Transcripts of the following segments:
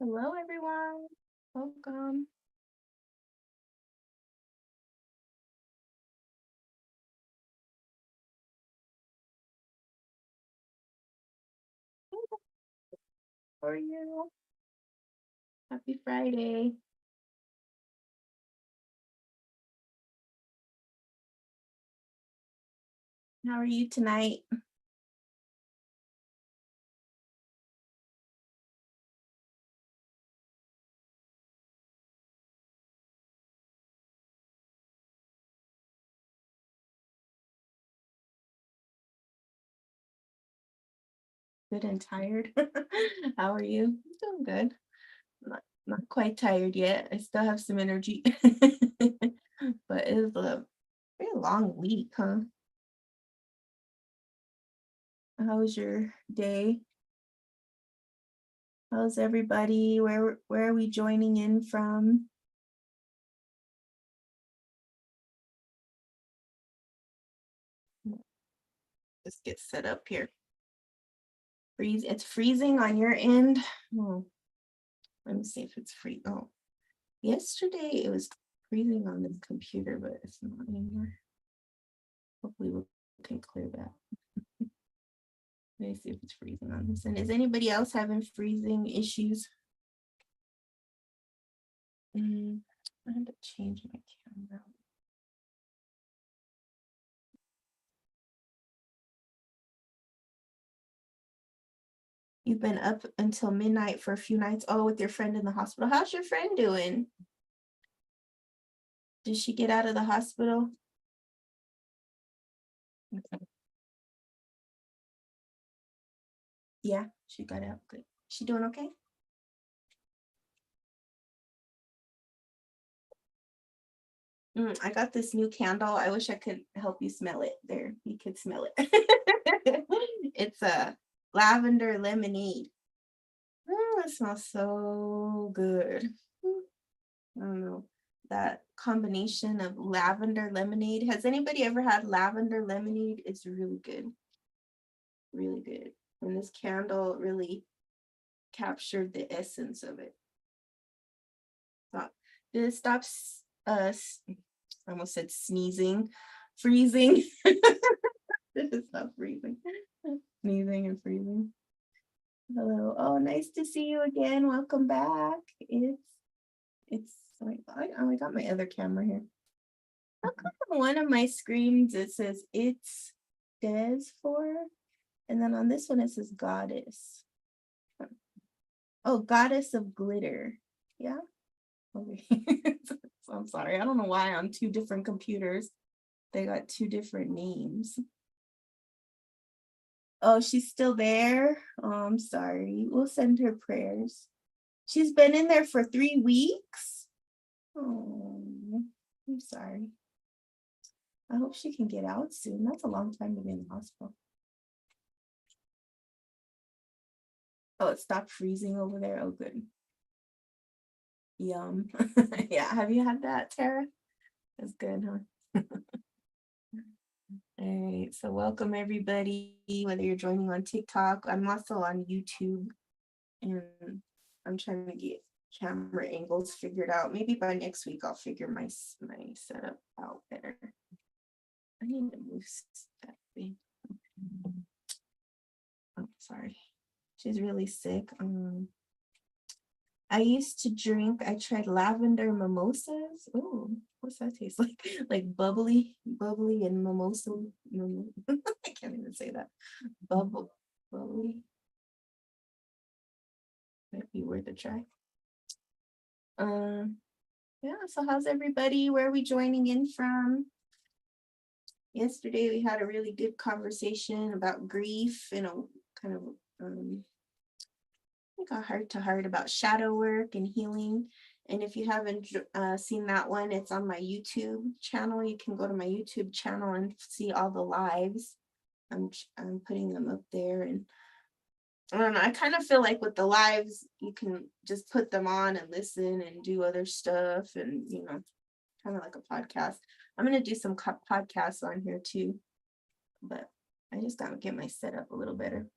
Hello, everyone. Welcome. How are you? Happy Friday. How are you tonight? Good and tired. How are you? Doing good. Not quite tired yet. I still have some energy. But it's a very long week, huh? How was your day? How's everybody? Where are we joining in from? Just get set up here. It's freezing on your end. Oh, let me see if it's free. Oh, yesterday it was freezing on the computer, but it's not anymore. Hopefully we can clear that. Let me see if it's freezing on this end. Is anybody else having freezing issues? I had to change my camera. You've been up until midnight for a few nights. Oh, with your friend in the hospital. How's your friend doing? Did she get out of the hospital? Okay. Yeah, she got out. Good. She doing okay? I got this new candle. I wish I could help you smell it. There, you could smell it. It's a lavender lemonade. Oh, it smells so good. I don't know. That combination of lavender lemonade. Has anybody ever had lavender lemonade? It's really good. Really good. And this candle really captured the essence of it. Did it stop I almost said sneezing, freezing. Did it stop freezing? Sneezing and freezing. Hello. Oh, nice to see you again. Welcome back. It's I got my other camera here. How come on one of my screens it says it's Des for, and then on this one it says goddess. Oh, goddess of glitter. Yeah. Okay. So I'm sorry. I don't know why on two different computers they got two different names. Oh, she's still there. Oh, I'm sorry. We'll send her prayers. She's been in there for 3 weeks. Oh, I'm sorry. I hope she can get out soon. That's a long time to be in the hospital. Oh, it stopped freezing over there. Oh, good. Yum. Yeah, have you had that, Tara? That's good, huh? All right, so welcome everybody, whether you're joining on TikTok. I'm also on YouTube, and I'm trying to get camera angles figured out. Maybe by next week I'll figure my setup out better. I need to move that thing. Oh, sorry. She's really sick. I used to drink, I tried lavender mimosas. Oh, what's that taste like? Like bubbly and mimosa. I can't even say that. Bubbly. Might be worth a try. Yeah, so how's everybody? Where are we joining in from? Yesterday we had a really good conversation about grief and a kind of like a heart to heart about shadow work and healing. And if you haven't seen that one, it's on my YouTube channel. You can go to my YouTube channel and see all the lives. I'm putting them up there, and I don't know. I kind of feel like with the lives, you can just put them on and listen and do other stuff, and kind of like a podcast. I'm gonna do some podcasts on here too, but I just gotta get my setup a little better.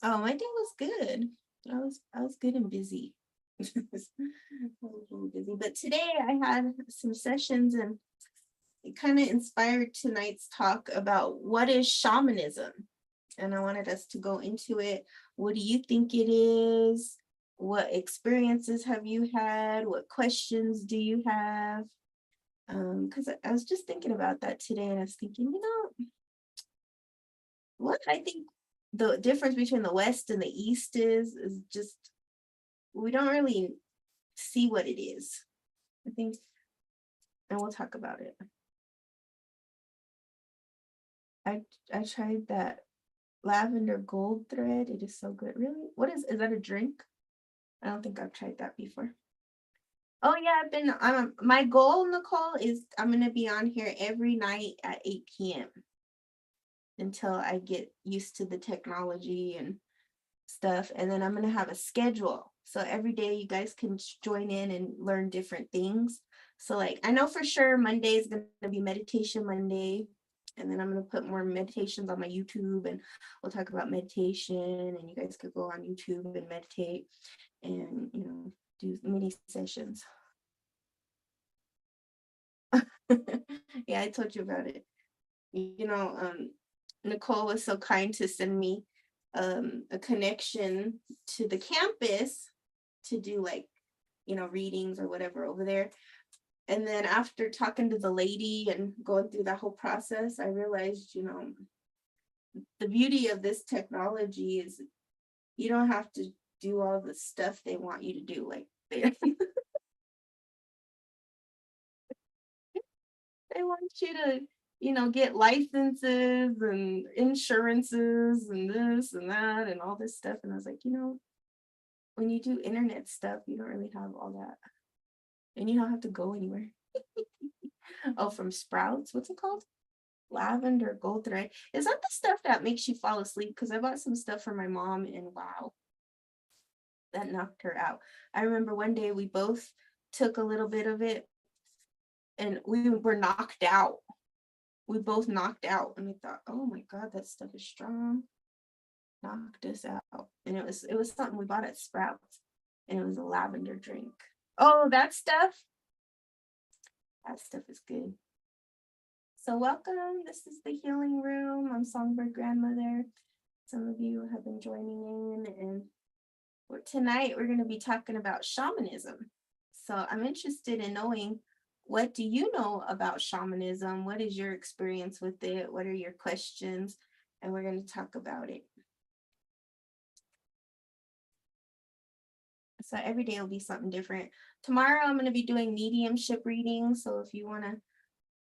Oh, my day was good. I was good and busy. I was really busy. But today I had some sessions and it kind of inspired tonight's talk about what is shamanism. And I wanted us to go into it. What do you think it is? What experiences have you had? What questions do you have? Because I was just thinking about that today, and I was thinking, what I think the difference between the West and the East is just we don't really see what it is. I think, and we'll talk about it. I I tried that lavender gold thread. It is so good. Really? What is that a drink? I don't think I've tried that before. Oh yeah, I've been my goal, Nicole, is I'm gonna be on here every night at 8 p.m. until I get used to the technology and stuff. And then I'm gonna have a schedule. So every day you guys can join in and learn different things. So like I know for sure Monday is gonna be meditation Monday. And then I'm gonna put more meditations on my YouTube and we'll talk about meditation and you guys could go on YouTube and meditate and do mini sessions. Yeah, I told you about it. Nicole was so kind to send me a connection to the campus to do like, readings or whatever over there. And then after talking to the lady and going through that whole process, I realized, the beauty of this technology is you don't have to do all the stuff they want you to do. Like they want you to, get licenses and insurances and this and that and all this stuff. And I was like, when you do internet stuff, you don't really have all that. And you don't have to go anywhere. Oh, from Sprouts, what's it called? Lavender gold thread. Is that the stuff that makes you fall asleep? Because I bought some stuff for my mom and wow, that knocked her out. I remember one day we both took a little bit of it and we were knocked out. We both knocked out and we thought, oh my God, that stuff is strong. Knocked us out. And it was something we bought at Sprouts and it was a lavender drink. Oh, that stuff is good. So welcome. This is the healing room. I'm SongBirdGrandMother. Some of you have been joining in, and tonight we're going to be talking about shamanism. So I'm interested in knowing, what do you know about shamanism? What is your experience with it? What are your questions? And we're going to talk about it. So every day will be something different. Tomorrow I'm going to be doing mediumship readings. So if you want to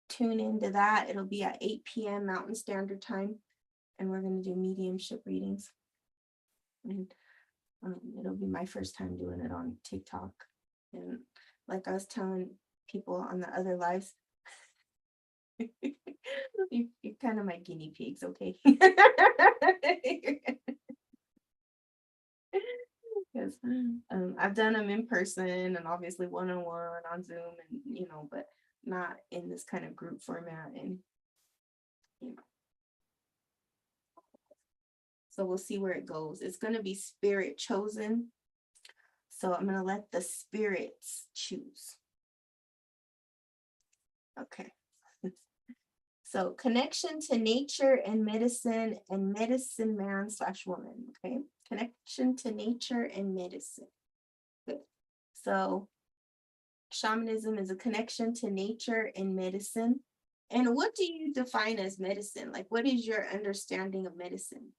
tune into that, it'll be at 8 p.m. Mountain Standard Time. And we're going to do mediumship readings. And it'll be my first time doing it on TikTok. And like I was telling people on the other lives, you're kind of my guinea pigs, okay? Because I've done them in person and obviously one-on-one on Zoom and but not in this kind of group format. And so we'll see where it goes. It's going to be spirit chosen. So I'm going to let the spirits choose. Okay. So connection to nature and medicine man / woman. Okay. Connection to nature and medicine. Good. So shamanism is a connection to nature and medicine. And what do you define as medicine? Like, what is your understanding of medicine?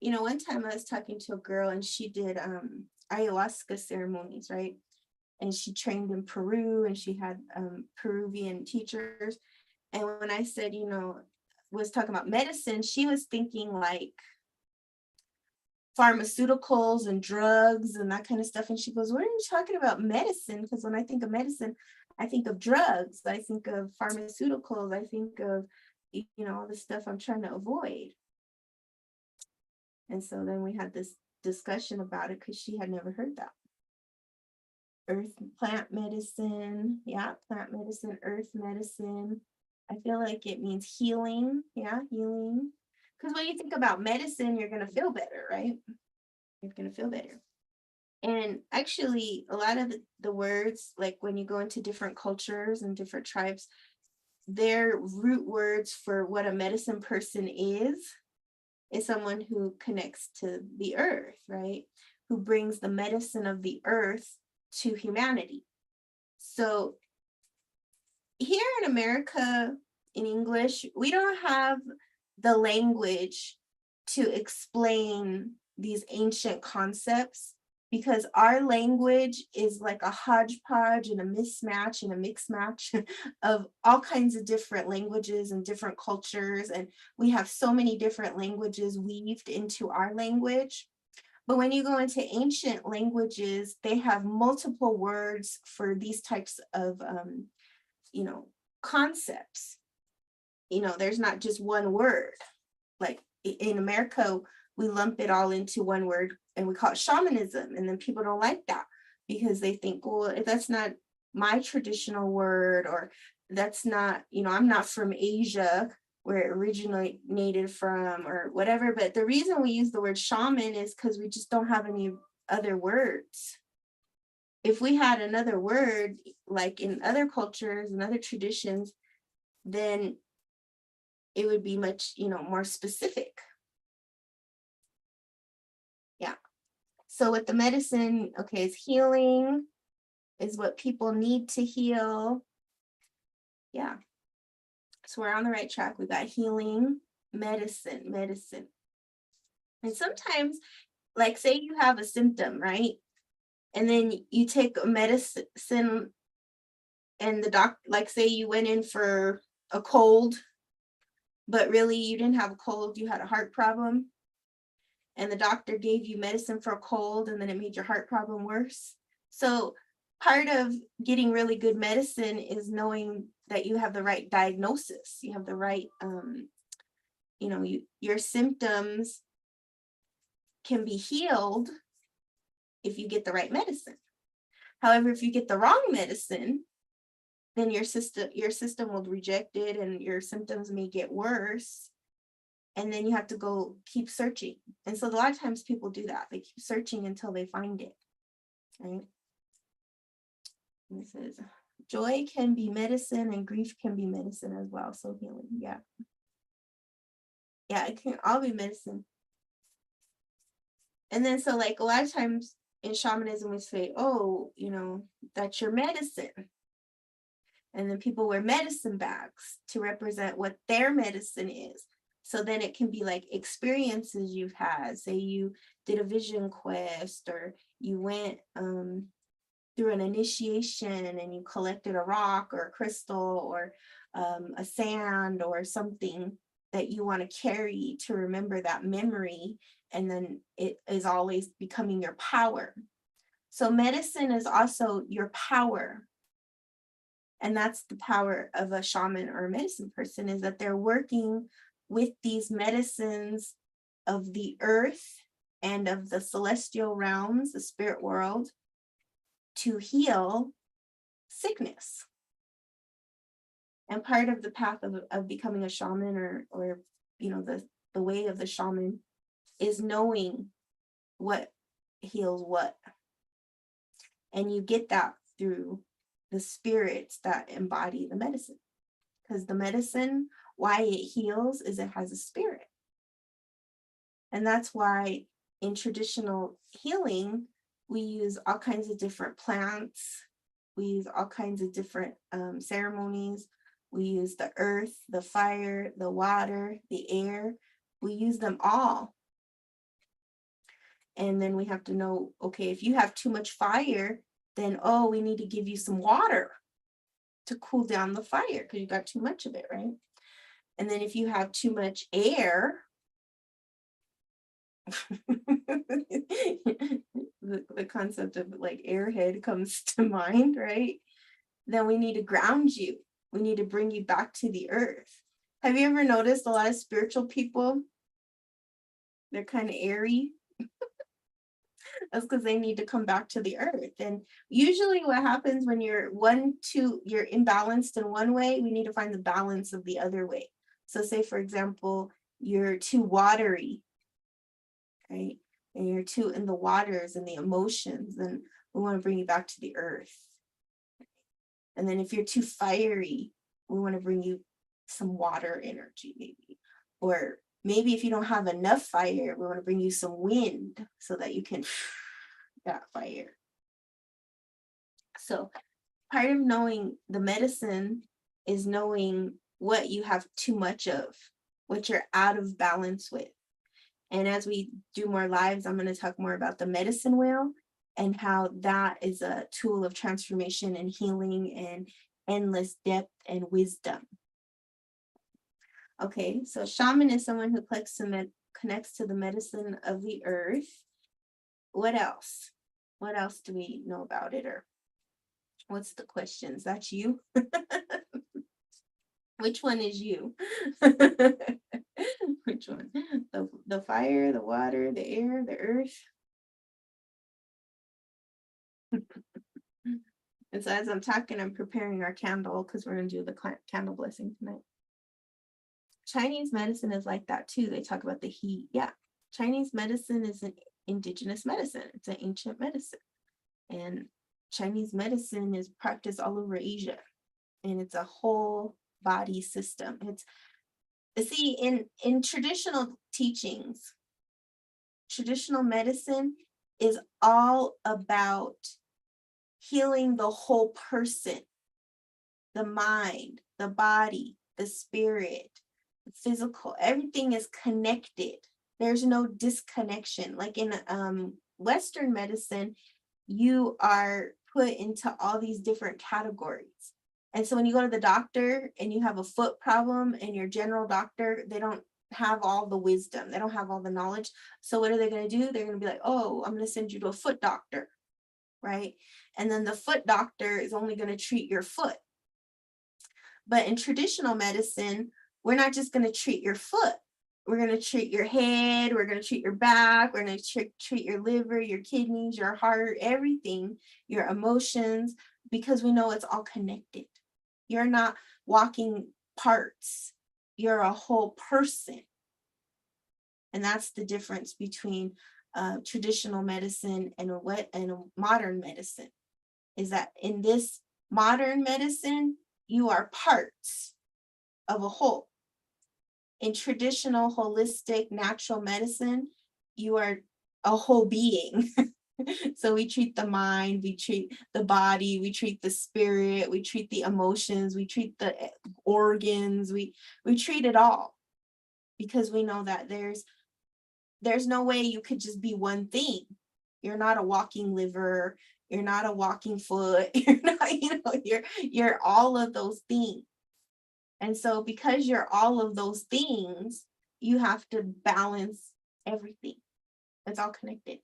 One time I was talking to a girl and she did ayahuasca ceremonies, right? And she trained in Peru and she had Peruvian teachers. And when I said, was talking about medicine, she was thinking like pharmaceuticals and drugs and that kind of stuff. And she goes, what are you talking about medicine? Because when I think of medicine, I think of drugs, I think of pharmaceuticals, I think of, all the stuff I'm trying to avoid. And so then we had this discussion about it because she had never heard that. Plant medicine, earth medicine. I feel like it means healing, healing. Because when you think about medicine, you're going to feel better, right? You're going to feel better. And actually, a lot of the words, like when you go into different cultures and different tribes, their root words for what a medicine person is someone who connects to the earth, right? Who brings the medicine of the earth to humanity. So here in America, in English, we don't have the language to explain these ancient concepts because our language is like a hodgepodge and a mismatch and a mix match of all kinds of different languages and different cultures. And we have so many different languages weaved into our language. But when you go into ancient languages, they have multiple words for these types of, concepts. There's not just one word. Like in America, we lump it all into one word and we call it shamanism. And then people don't like that because they think, well, if that's not my traditional word, or that's not, I'm not from Asia where it originated from or whatever. But the reason we use the word shaman is because we just don't have any other words. If we had another word, like in other cultures and other traditions, then it would be much, more specific. Yeah. So with the medicine, okay, it's healing is what people need to heal. Yeah. So we're on the right track. We got healing, medicine. And sometimes, like say you have a symptom, right? And then you take a medicine and the doc, like say you went in for a cold, but really you didn't have a cold, you had a heart problem. And the doctor gave you medicine for a cold and then it made your heart problem worse. So part of getting really good medicine is knowing that you have the right diagnosis. You have the right, your symptoms can be healed if you get the right medicine. However, if you get the wrong medicine, then your system will reject it and your symptoms may get worse. And then you have to go keep searching. And so a lot of times people do that. They keep searching until they find it, right? And this is joy can be medicine and grief can be medicine as well. So healing, yeah. Yeah, it can all be medicine. And then so like a lot of times in shamanism we say, oh, that's your medicine. And then people wear medicine bags to represent what their medicine is. So then it can be like experiences you've had. Say you did a vision quest or you went through an initiation and you collected a rock or a crystal or a sand or something that you want to carry to remember that memory. And then it is always becoming your power. So medicine is also your power. And that's the power of a shaman or a medicine person, is that they're working with these medicines of the earth and of the celestial realms, the spirit world, to heal sickness. And part of the path of becoming a shaman or the way of the shaman is knowing what heals what. And you get that through the spirits that embody the medicine. Because the medicine, why it heals is it has a spirit. And that's why in traditional healing, we use all kinds of different plants. We use all kinds of different ceremonies. We use the earth, the fire, the water, the air. We use them all. And then we have to know, okay, if you have too much fire, then, we need to give you some water to cool down the fire because you got too much of it, right? And then if you have too much air, the concept of like airhead comes to mind, right? Then we need to ground you. We need to bring you back to the earth. Have you ever noticed a lot of spiritual people? They're kind of airy. That's because they need to come back to the earth. And usually what happens when you're imbalanced in one way, we need to find the balance of the other way. So say, for example, you're too watery, right? And you're too in the waters and the emotions, and we want to bring you back to the earth. And then if you're too fiery, we want to bring you some water energy, maybe. Or maybe if you don't have enough fire, we want to bring you some wind so that you can that fire. So part of knowing the medicine is knowing what you have too much of, what you're out of balance with. And as we do more lives, I'm going to talk more about the medicine wheel and how that is a tool of transformation and healing and endless depth and wisdom. Okay, so shaman is someone who connects to the medicine of the earth. What else? What else do we know about it? Or what's the questions? That's you? Which one is you? Which one? The fire, the water, the air, the earth? And so as I'm talking, I'm preparing our candle because we're going to do the candle blessing tonight. Chinese medicine is like that too. They talk about the heat. Yeah, Chinese medicine is an indigenous medicine. It's an ancient medicine. And Chinese medicine is practiced all over Asia. And it's a whole body system. See, in traditional teachings, traditional medicine is all about healing the whole person, the mind, the body, the spirit, the physical. Everything is connected. There's no disconnection. Like in Western medicine, you are put into all these different categories. And so when you go to the doctor and you have a foot problem and your general doctor, they don't have all the wisdom. They don't have all the knowledge. So what are they going to do? They're going to be like, oh, I'm going to send you to a foot doctor, right? And then the foot doctor is only going to treat your foot. But in traditional medicine, we're not just going to treat your foot. We're going to treat your head. We're going to treat your back. We're going to treat your liver, your kidneys, your heart, everything, your emotions, because we know it's all connected. You're not walking parts. You're a whole person. And that's the difference between traditional medicine and a modern medicine, is that in this modern medicine, you are parts of a whole. In traditional, holistic, natural medicine, you are a whole being. So we treat the mind, we treat the body, we treat the spirit, we treat the emotions, we treat the organs, we treat it all, because we know that there's no way you could just be one thing. You're not a walking liver, you're not a walking foot, you're not, you're all of those things. And so because you're all of those things, you have to balance everything. It's all connected.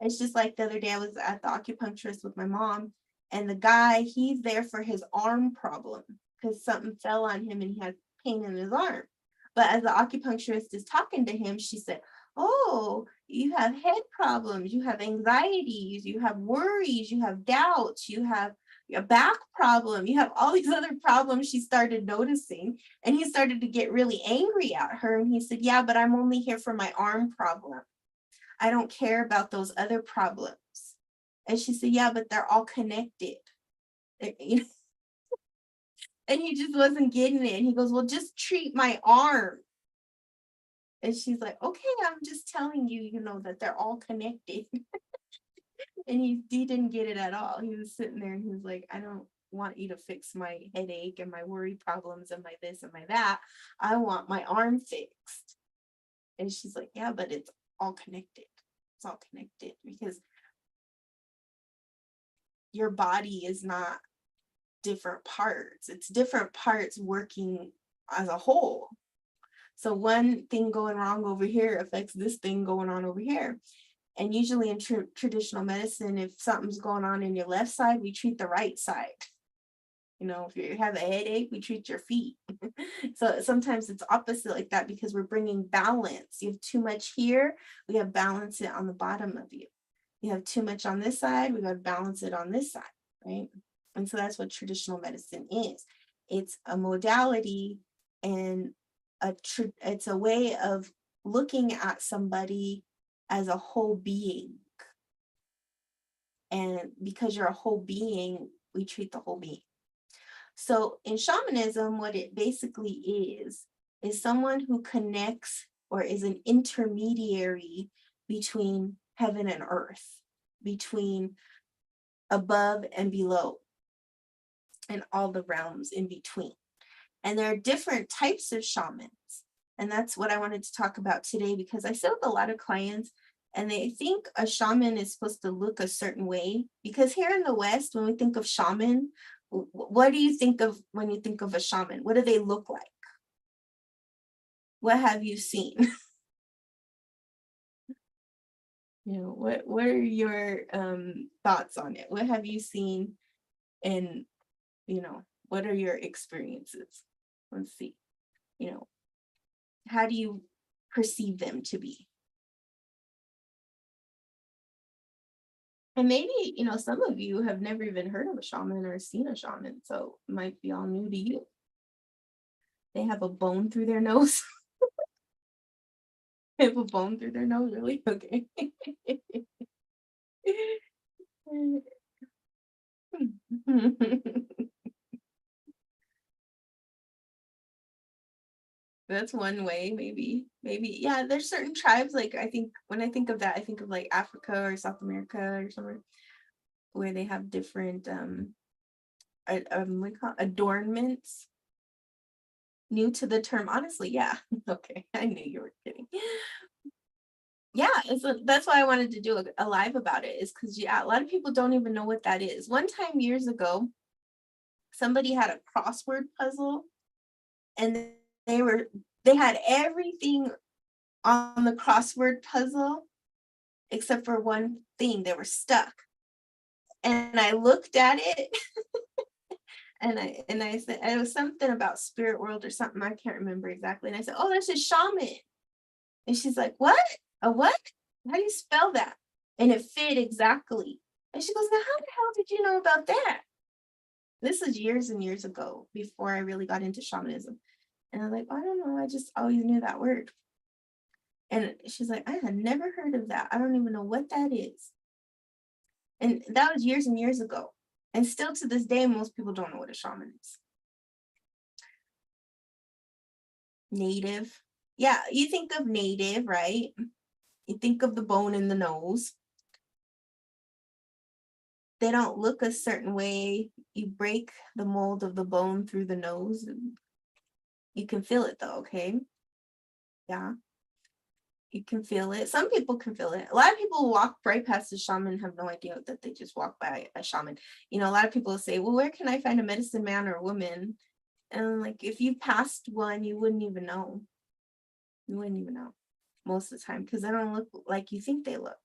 It's just like the other day I was at the acupuncturist with my mom, and the guy, he's there for his arm problem because something fell on him and he had pain in his arm. But as the acupuncturist is talking to him, she said, oh, you have head problems, you have anxieties, you have worries, you have doubts, you have a back problem, you have all these other problems she started noticing. And he started to get really angry at her. And he said, yeah, but I'm only here for my arm problem. I don't care about those other problems. And she said, yeah, but they're all connected. And he just wasn't getting it. And he goes, well, just treat my arm. And she's like, okay, I'm just telling you, that they're all connected. And he didn't get it at all. He was sitting there and he was like, I don't want you to fix my headache and my worry problems and my this and my that. I want my arm fixed. And she's like, yeah, but it's all connected. It's all connected because your body is not different parts. It's different parts working as a whole. So one thing going wrong over here affects this thing going on over here. And usually in traditional medicine, if something's going on in your left side, we treat the right side. If you have a headache, we treat your feet. So sometimes it's opposite like that because we're bringing balance. You have too much here, we have balance it on the bottom of you. You have too much on this side, we got to balance it on this side, right? And so that's what traditional medicine is. It's a modality, and it's a way of looking at somebody as a whole being. And because you're a whole being, we treat the whole being. So in shamanism, what it basically is someone who connects or is an intermediary between heaven and earth, between above and below, and all the realms in between. And there are different types of shamans. And that's what I wanted to talk about today, because I sit with a lot of clients and they think a shaman is supposed to look a certain way. Because here in the West, when we think of shaman, what do you think of when you think of a shaman? What do they look like? What have you seen? What are your thoughts on it? What have you seen? And, what are your experiences? Let's see. How do you perceive them to be? And maybe, some of you have never even heard of a shaman or seen a shaman, so it might be all new to you. They have a bone through their nose. They have a bone through their nose, really? Okay. That's one way, maybe. Yeah, there's certain tribes, like I think when I think of that, I think of like Africa or South America or somewhere where they have different what do you call it? Adornments. New to the term, honestly, yeah. Okay, I knew you were kidding. Yeah, that's why I wanted to do a live about it, is because a lot of people don't even know what that is. One time years ago, somebody had a crossword puzzle, and they had everything on the crossword puzzle except for one thing. They were stuck. And I looked at it and I said, it was something about spirit world or something, I can't remember exactly. And I said, oh, that's a shaman. And she's like, what? A what? How do you spell that? And it fit exactly. And she goes, now how the hell did you know about that? This is years and years ago, before I really got into shamanism. And I'm like, I don't know, I just always knew that word. And she's like, I had never heard of that. I don't even know what that is. And that was years and years ago. And still to this day, most people don't know what a shaman is. Native. Yeah, you think of native, right? You think of the bone in the nose. They don't look a certain way. You break the mold of the bone through the nose. You can feel it though, okay? Yeah. You can feel it. Some people can feel it. A lot of people walk right past the shaman and have no idea that they just walked by a shaman. A lot of people say, well, where can I find a medicine man or woman? And like, if you passed one, you wouldn't even know. You wouldn't even know most of the time, because they don't look like you think they look.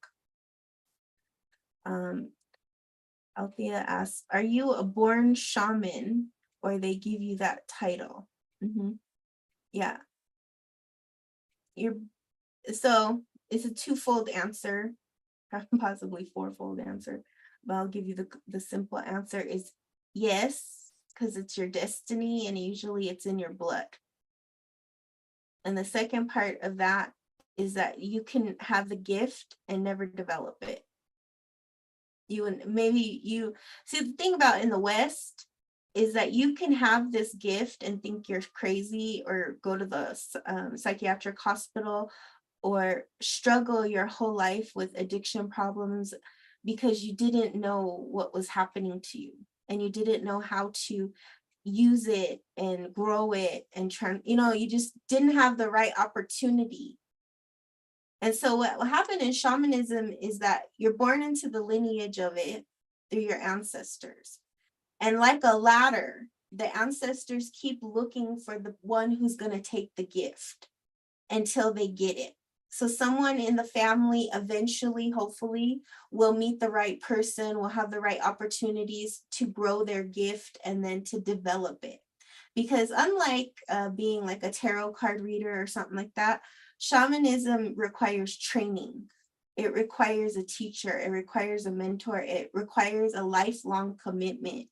Althea asks, are you a born shaman or they give you that title? Yeah. So it's a twofold answer, possibly fourfold answer, but I'll give you the simple answer is yes, because it's your destiny and usually it's in your blood. And the second part of that is that you can have the gift and never develop it. See, the thing about in the West is that you can have this gift and think you're crazy or go to the psychiatric hospital or struggle your whole life with addiction problems because you didn't know what was happening to you and you didn't know how to use it and grow it and you just didn't have the right opportunity. And so what happened in shamanism is that you're born into the lineage of it through your ancestors. And like a ladder, the ancestors keep looking for the one who's going to take the gift until they get it. So someone in the family eventually, hopefully, will meet the right person, will have the right opportunities to grow their gift and then to develop it. Because unlike being like a tarot card reader or something like that, shamanism requires training. It requires a teacher. It requires a mentor. It requires a lifelong commitment.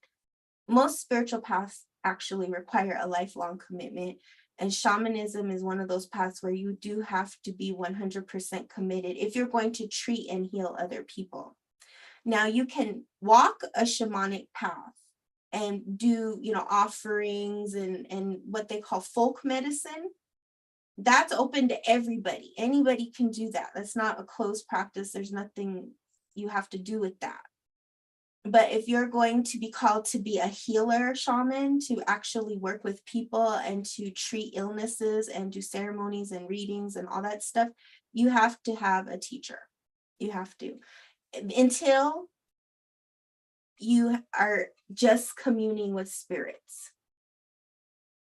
Most spiritual paths actually require a lifelong commitment And shamanism is one of those paths where you do have to be 100% committed if you're going to treat and heal other people. Now, you can walk a shamanic path and do, offerings and what they call folk medicine. That's open to everybody. Anybody can do that. That's not a closed practice. There's nothing you have to do with that. But if you're going to be called to be a healer shaman, to actually work with people and to treat illnesses and do ceremonies and readings and all that stuff, you have to have a teacher. You have to. Until you are just communing with spirits.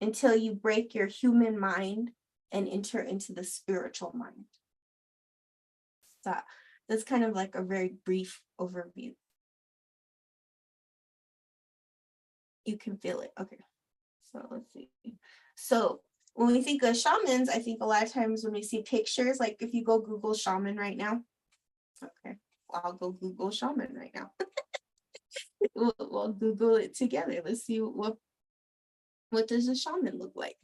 Until you break your human mind and enter into the spiritual mind. So that's kind of like a very brief overview. You can feel it. Okay. So let's see. So when we think of shamans, I think a lot of times when we see pictures, like if you go Google shaman right now. Okay. I'll go Google shaman right now. we'll Google it together. Let's see what does a shaman look like.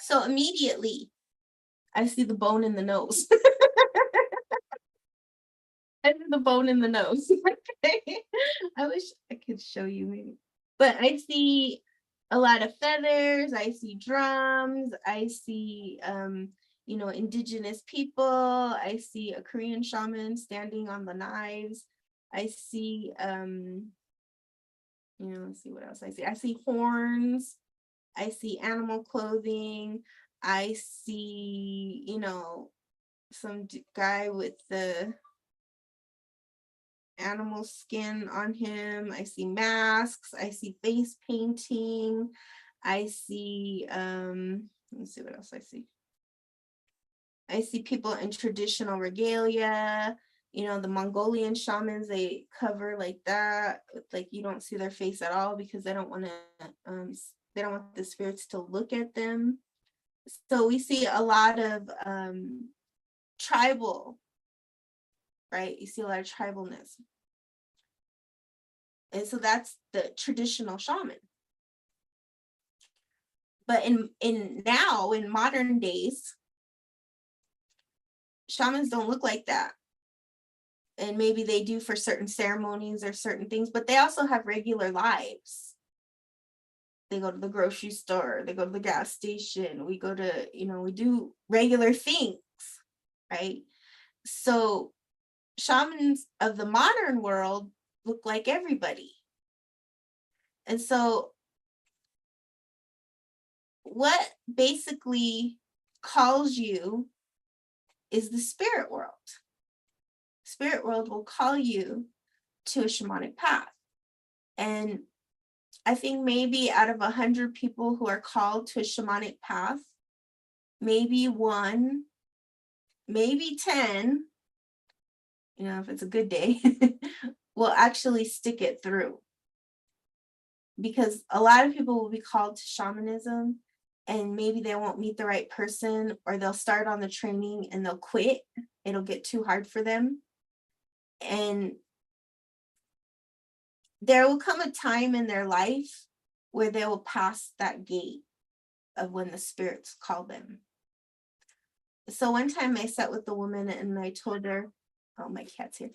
So immediately, I see the bone in the nose. I see the bone in the nose. I wish I could show you maybe. But I see a lot of feathers. I see drums. I see, indigenous people. I see a Korean shaman standing on the knives. I see, let's see what else I see. I see horns. I see animal clothing. I see, some guy with the animal skin on him. I see masks. I see face painting. I see, let's see what else I see. I see people in traditional regalia. The Mongolian shamans, they cover like that. Like you don't see their face at all because they don't want the spirits to look at them. So we see a lot of tribal, right? You see a lot of tribalness. And so that's the traditional shaman. But in modern days, shamans don't look like that. And maybe they do for certain ceremonies or certain things, but they also have regular lives. They go to the grocery store, they go to the gas station, we go to, we do regular things, right? So shamans of the modern world look like everybody. And so what basically calls you is the spirit world. Spirit world will call you to a shamanic path. And I think maybe out of 100 people who are called to a shamanic path, maybe 1, maybe 10, if it's a good day, will actually stick it through. Because a lot of people will be called to shamanism and maybe they won't meet the right person, or they'll start on the training and they'll quit. It'll get too hard for them. And there will come a time in their life where they will pass that gate of when the spirits call them. So one time I sat with the woman and I told her, oh, my cat's here.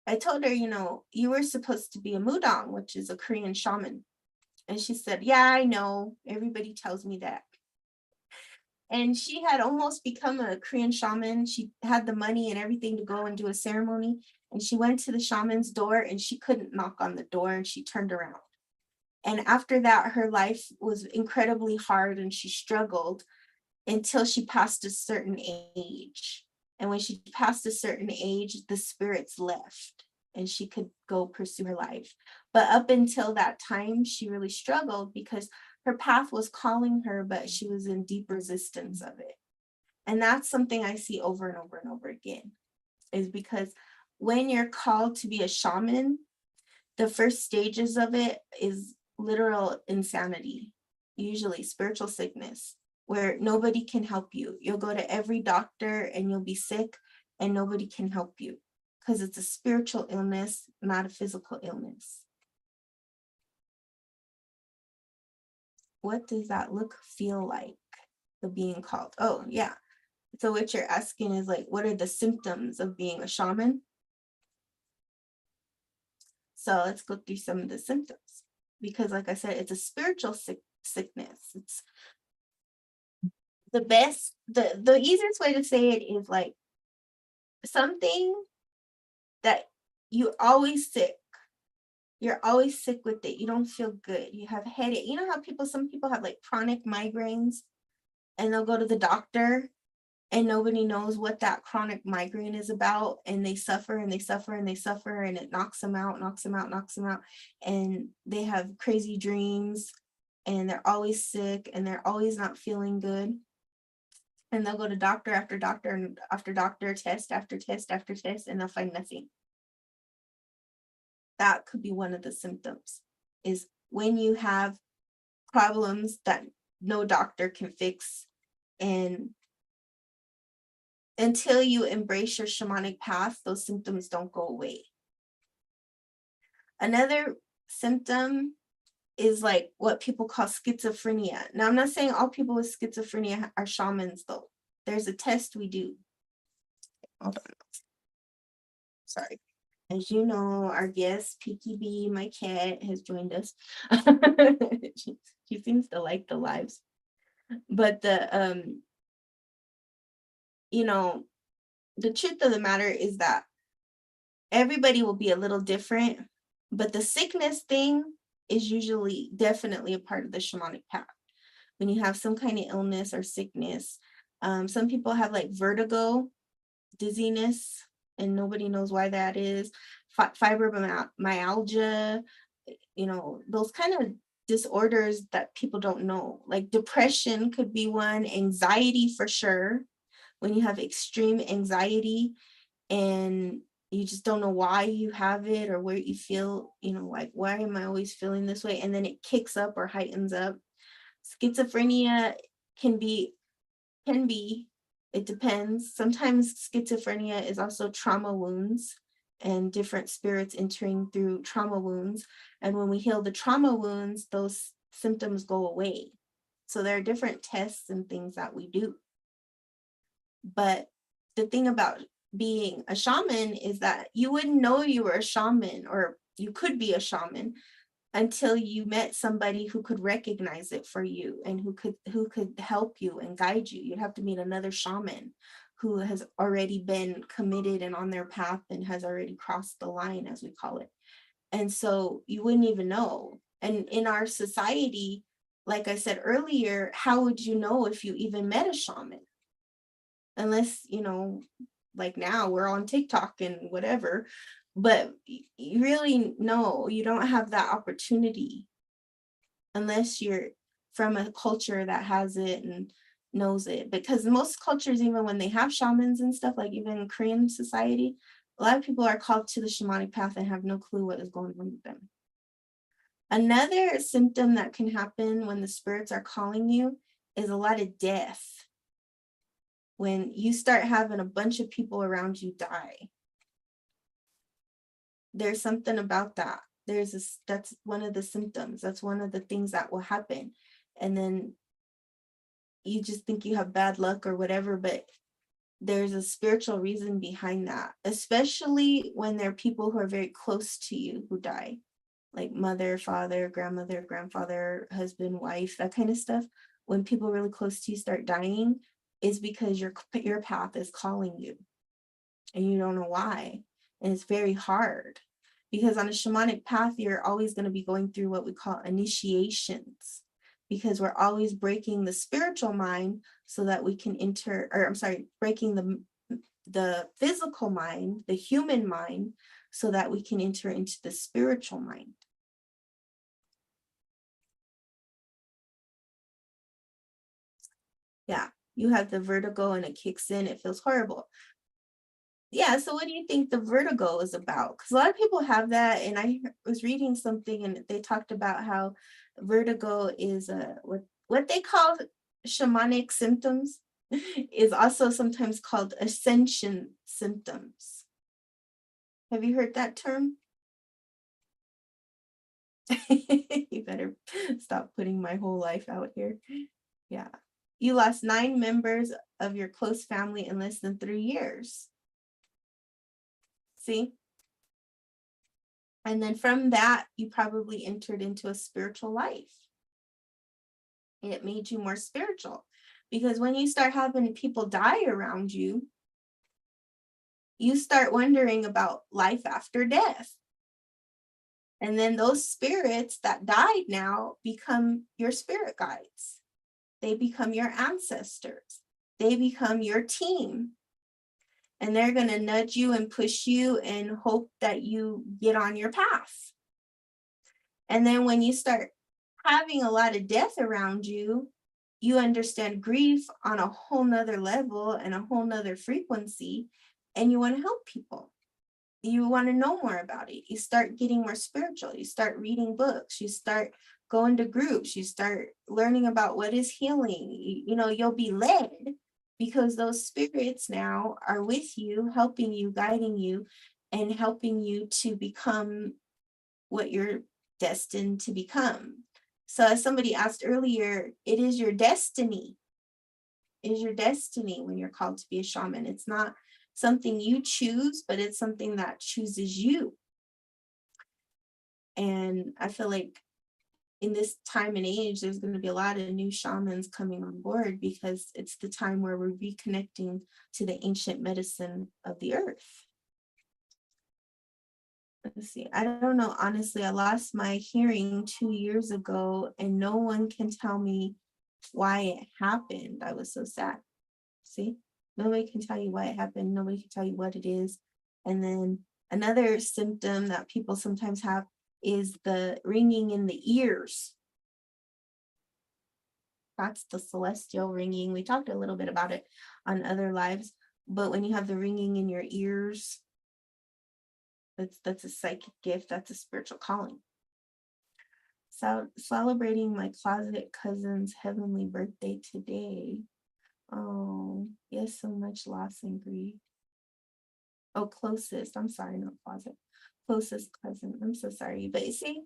I told her, you were supposed to be a mudang, which is a Korean shaman. And she said, yeah, I know. Everybody tells me that. And she had almost become a Korean shaman. She had the money and everything to go and do a ceremony. And she went to the shaman's door and she couldn't knock on the door and she turned around. And after that, her life was incredibly hard and she struggled until she passed a certain age. And when she passed a certain age, the spirits left and she could go pursue her life. But up until that time, she really struggled because her path was calling her, but she was in deep resistance of it. And that's something I see over and over and over again, is because when you're called to be a shaman, the first stages of it is literal insanity, usually spiritual sickness, where nobody can help you. You'll go to every doctor and you'll be sick and nobody can help you because it's a spiritual illness, not a physical illness. what does that feel like, the being called? Oh, yeah. So what you're asking is like, what are the symptoms of being a shaman? So let's go through some of the symptoms, because like I said, it's a spiritual sickness. It's the easiest way to say it is like something that you're always sick. You're always sick with it. You don't feel good. You have headache. You know how some people have like chronic migraines and they'll go to the doctor and nobody knows what that chronic migraine is about, and they suffer and they suffer and they suffer, and it knocks them out, and they have crazy dreams, and they're always sick, and they're always not feeling good, and they'll go to doctor after doctor and after doctor, test after test after test, and they'll find nothing. That could be one of the symptoms, is when you have problems that no doctor can fix, and until you embrace your shamanic path, those symptoms don't go away. Another symptom is like what people call schizophrenia. Now, I'm not saying all people with schizophrenia are shamans, though. There's a test we do. Hold on. Sorry. As you know, our guest, Peaky Bee, my cat, has joined us. She seems to like the lives. But the truth of the matter is that everybody will be a little different, but the sickness thing is usually definitely a part of the shamanic path. When you have some kind of illness or sickness, some people have like vertigo, dizziness, and nobody knows why that is. Fibromyalgia, those kind of disorders that people don't know. Like depression could be one, anxiety for sure. When you have extreme anxiety and you just don't know why you have it or where you feel, like, why am I always feeling this way? And then it kicks up or heightens up. Schizophrenia can be, it depends. Sometimes schizophrenia is also trauma wounds and different spirits entering through trauma wounds. And when we heal the trauma wounds, those symptoms go away. So there are different tests and things that we do. But the thing about being a shaman is that you wouldn't know you were a shaman, or you could be a shaman, until you met somebody who could recognize it for you and who could help you and guide you. You'd have to meet another shaman who has already been committed and on their path and has already crossed the line, as we call it. And so you wouldn't even know. And in our society, like I said earlier, how would you know if you even met a shaman? Unless, like now we're on TikTok and whatever, but you really know you don't have that opportunity unless you're from a culture that has it and knows it. Because most cultures, even when they have shamans and stuff, like even in Korean society, a lot of people are called to the shamanic path and have no clue what is going on with them. Another symptom that can happen when the spirits are calling you is a lot of death. When you start having a bunch of people around you die. There's something about that. That's one of the symptoms. That's one of the things that will happen. And then you just think you have bad luck or whatever, but there's a spiritual reason behind that, especially when there are people who are very close to you who die, like mother, father, grandmother, grandfather, husband, wife, that kind of stuff. When people really close to you start dying, is because your path is calling you and you don't know why. And it's very hard because on a shamanic path, you're always going to be going through what we call initiations, because we're always breaking the spiritual mind so that we can breaking the physical mind, the human mind, so that we can enter into the spiritual mind. Yeah. You have the vertigo and it kicks in, it feels horrible. Yeah, so what do you think the vertigo is about? Because a lot of people have that, and I was reading something and they talked about how vertigo is what they call shamanic symptoms is also sometimes called ascension symptoms. Have you heard that term? You better stop putting my whole life out here. Yeah. You lost 9 members of your close family in less than 3 years. See? And then from that, you probably entered into a spiritual life. It made you more spiritual, because when you start having people die around you, you start wondering about life after death. And then those spirits that died now become your spirit guides. They become your ancestors. They become your team. And they're going to nudge you and push you and hope that you get on your path. And then when you start having a lot of death around you, you understand grief on a whole nother level and a whole nother frequency, and you want to help people. You want to know more about it. You start getting more spiritual. You start reading books. You start going to groups. You start learning about what is healing. You'll be led, because those spirits now are with you, helping you, guiding you, and helping you to become what you're destined to become. So as somebody asked earlier, it is your destiny. It is your destiny when you're called to be a shaman. It's not something you choose, but it's something that chooses you. And I feel like in this time and age, there's going to be a lot of new shamans coming on board, because it's the time where we're reconnecting to the ancient medicine of the earth. Let's see. I don't know. Honestly, I lost my hearing 2 years ago, and no one can tell me why it happened. I was so sad. See, nobody can tell you why it happened. Nobody can tell you what it is. And then another symptom that people sometimes have is the ringing in the ears. That's the celestial ringing. We talked a little bit about it on other lives, but when you have the ringing in your ears, that's a psychic gift. That's a spiritual calling. So celebrating my closet cousin's heavenly birthday today. Oh, yes, so much loss and grief. Oh, closest. I'm sorry, not closet. Closest cousin. I'm so sorry. But you see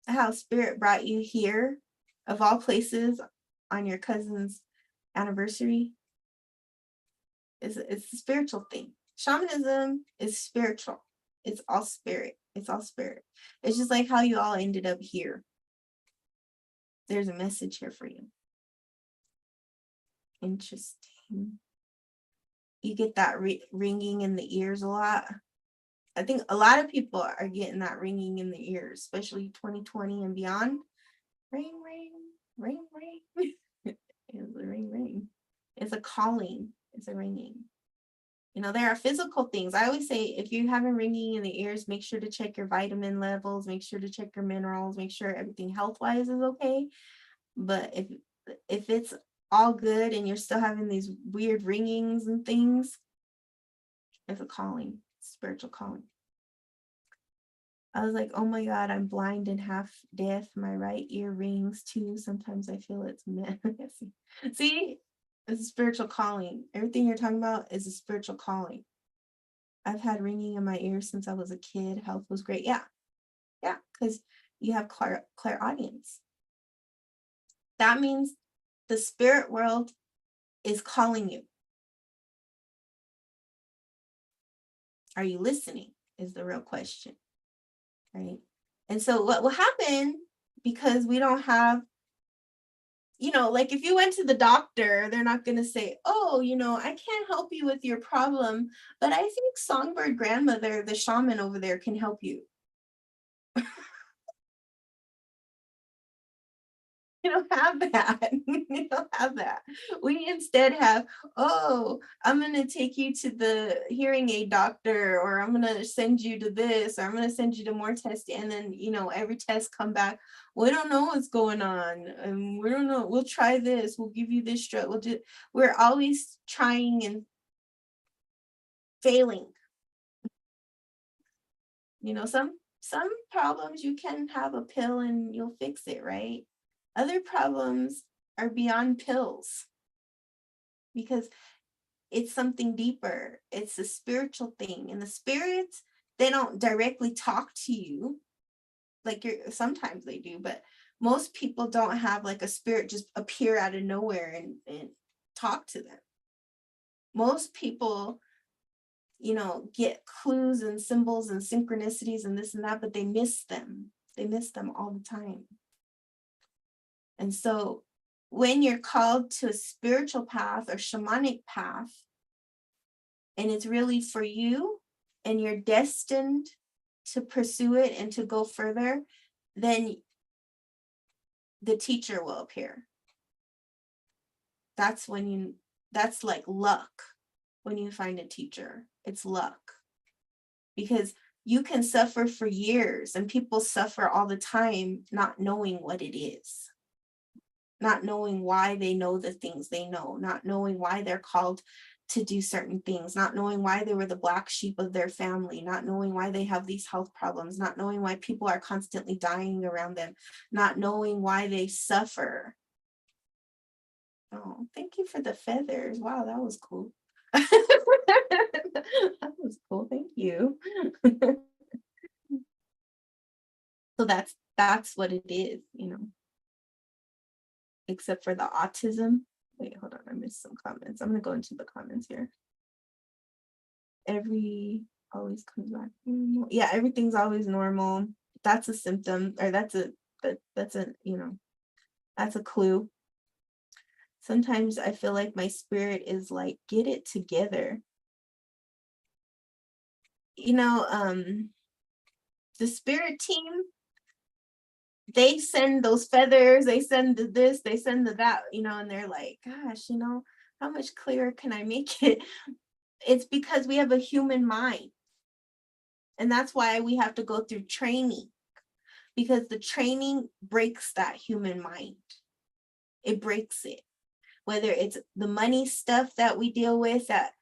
how spirit brought you here, of all places, on your cousin's anniversary? It's a spiritual thing. Shamanism is spiritual. It's all spirit. It's all spirit. It's just like how you all ended up here. There's a message here for you. Interesting. You get that ringing in the ears a lot. I think a lot of people are getting that ringing in the ears, especially 2020 and beyond. Ring, ring, ring, ring. It's a ring, ring. It's a calling. It's a ringing. There are physical things. I always say, if you're having ringing in the ears, make sure to check your vitamin levels, make sure to check your minerals, make sure everything health-wise is okay. But if it's all good and you're still having these weird ringings and things, it's a calling, spiritual calling. I was like, oh my God, I'm blind and half deaf. My right ear rings too. Sometimes I feel it's See, it's a spiritual calling. Everything you're talking about is a spiritual calling. I've had ringing in my ears since I was a kid. Health was great. Yeah, because you have clairaudience. That means the spirit world is calling you. Are you listening? Is the real question, right? And so what will happen, because we don't have, like if you went to the doctor, they're not going to say, oh, I can't help you with your problem, but I think SongBirdGrandMother, the shaman over there, can help you. You don't have that. You don't have that. We instead have, oh, I'm going to take you to the hearing aid doctor, or I'm going to send you to this, or I'm going to send you to more tests. And then, every test come back, we don't know what's going on. And we don't know. We'll try this. We'll give you this drug. We're always trying and failing. Some problems you can have a pill and you'll fix it, right? Other problems are beyond pills, because it's something deeper. It's a spiritual thing. And the spirits, they don't directly talk to you, like sometimes they do, but most people don't have like a spirit just appear out of nowhere and talk to them. Most people, get clues and symbols and synchronicities and this and that, but they miss them. They miss them all the time. And so when you're called to a spiritual path or shamanic path, and it's really for you and you're destined to pursue it and to go further, then the teacher will appear. That's like luck. When you find a teacher, it's luck, because you can suffer for years, and people suffer all the time not knowing what it is, not knowing why they know the things they know, not knowing why they're called to do certain things, not knowing why they were the black sheep of their family, not knowing why they have these health problems, not knowing why people are constantly dying around them, not knowing why they suffer. Oh, thank you for the feathers. Wow, that was cool. That was cool. Thank you. So that's what it is, except for the autism. Wait, hold on. I missed some comments. I'm going to go into the comments here. Always comes back. Yeah, everything's always normal. That's a symptom, or that's a clue. Sometimes I feel like my spirit is like, get it together. The spirit team, they send those feathers, they send this, they send that, and they're like, gosh, how much clearer can I make it? It's because we have a human mind. And that's why we have to go through training, because the training breaks that human mind. It breaks it. Whether it's the money stuff that we deal with, that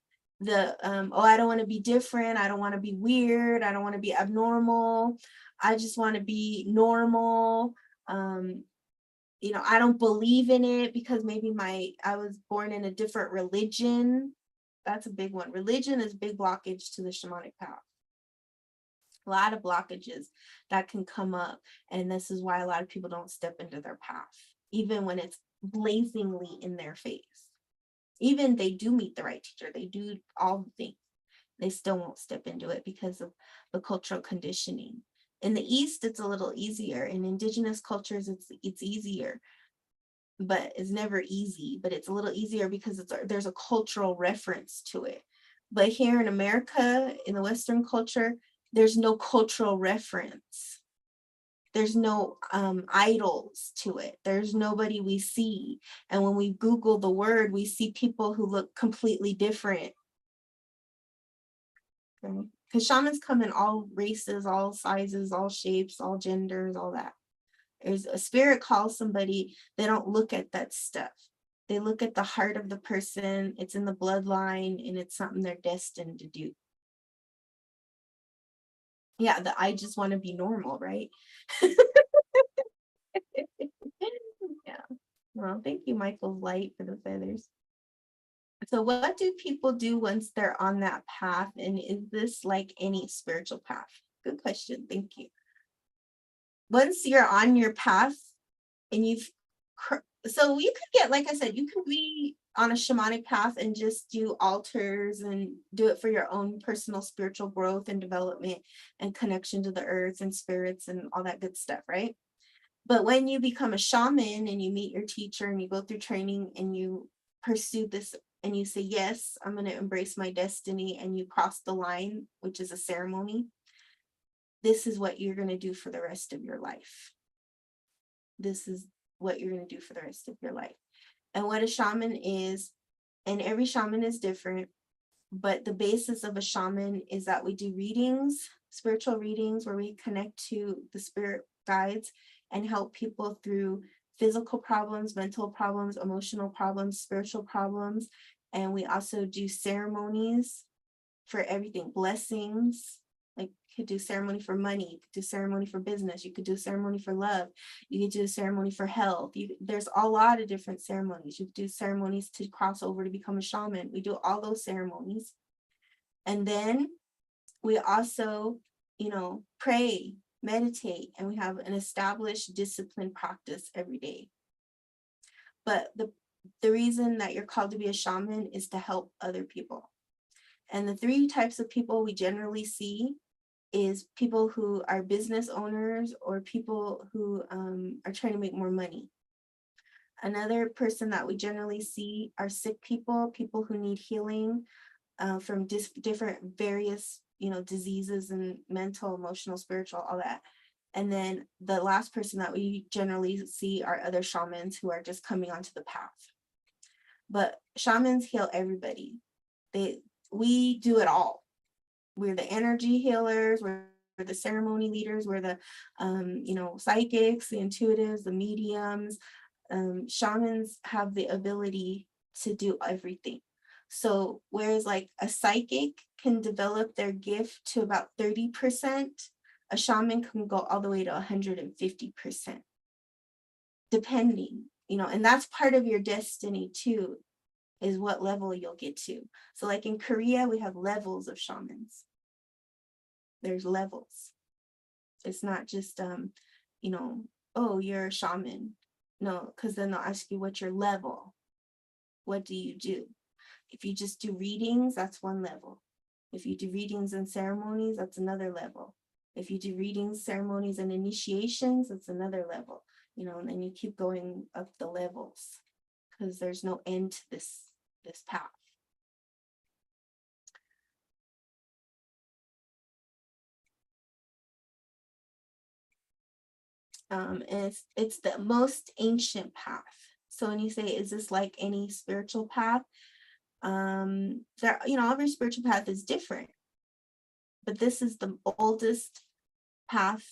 I don't want to be different, I don't want to be weird, I don't want to be abnormal, I just want to be normal. I don't believe in it because maybe I was born in a different religion. That's a big one. Religion is a big blockage to the shamanic path. A lot of blockages that can come up, and this is why a lot of people don't step into their path, even when it's blazingly in their face. Even they do meet the right teacher, they do all the things, they still won't step into it because of the cultural conditioning. In the East, it's a little easier. In indigenous cultures, it's easier, but it's never easy, but it's a little easier because there's a cultural reference to it. But here in America, in the Western culture, there's no cultural reference. There's no idols to it. There's nobody we see. And when we Google the word, we see people who look completely different. Okay? Because shamans come in all races, all sizes, all shapes, all genders, all that. There's a spirit calls somebody, they don't look at that stuff. They look at the heart of the person. It's in the bloodline, and it's something they're destined to do. Yeah, I just want to be normal, right? Yeah. Well, thank you, Michael Light, for the feathers. So what do people do once they're on that path? And is this like any spiritual path? Good question. Thank you. Once you're on your path and so you could get, like I said, you can be on a shamanic path and just do altars and do it for your own personal spiritual growth and development and connection to the earth and spirits and all that good stuff, right? But when you become a shaman and you meet your teacher and you go through training and you pursue this and you say, yes, I'm going to embrace my destiny, and you cross the line, which is a ceremony, this is what you're going to do for the rest of your life. This is what you're going to do for the rest of your life. And what a shaman is, and every shaman is different, but the basis of a shaman is that we do readings, spiritual readings, where we connect to the spirit guides and help people through physical problems, mental problems, emotional problems, spiritual problems. And we also do ceremonies for everything, blessings. Like you could do ceremony for money, you could do ceremony for business, you could do ceremony for love, you could do a ceremony for health. There's a lot of different ceremonies. You could do ceremonies to cross over to become a shaman. We do all those ceremonies. And then we also, pray meditate, and we have an established disciplined practice every day. But the reason that you're called to be a shaman is to help other people. And the three types of people we generally see is people who are business owners or people who are trying to make more money. Another person that we generally see are sick people, people who need healing from different various, diseases and mental, emotional, spiritual, all that. And then the last person that we generally see are other shamans who are just coming onto the path. But shamans heal everybody. We do it all. We're the energy healers, we're the ceremony leaders, we're the psychics, the intuitives, the mediums. Shamans have the ability to do everything. So whereas like a psychic can develop their gift to about 30%, a shaman can go all the way to 150%, depending, and that's part of your destiny too, is what level you'll get to. So like in Korea, we have levels of shamans. There's levels. It's not just, oh, you're a shaman. No, because then they'll ask you, what's your level? What do you do? If you just do readings, that's one level. If you do readings and ceremonies, that's another level. If you do readings, ceremonies, and initiations, that's another level, and then you keep going up the levels because there's no end to this path. And it's the most ancient path. So when you say, is this like any spiritual path? Every spiritual path is different, but this is the oldest path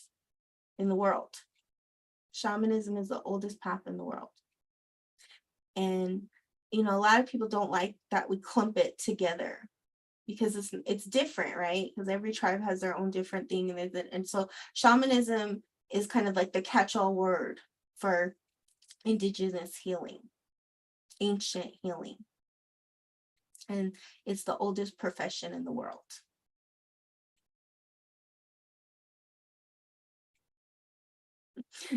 in the world. Shamanism is the oldest path in the world. And, a lot of people don't like that we clump it together because it's different, right? Because every tribe has their own different thing. And so shamanism is kind of like the catch-all word for indigenous healing, ancient healing. And it's the oldest profession in the world.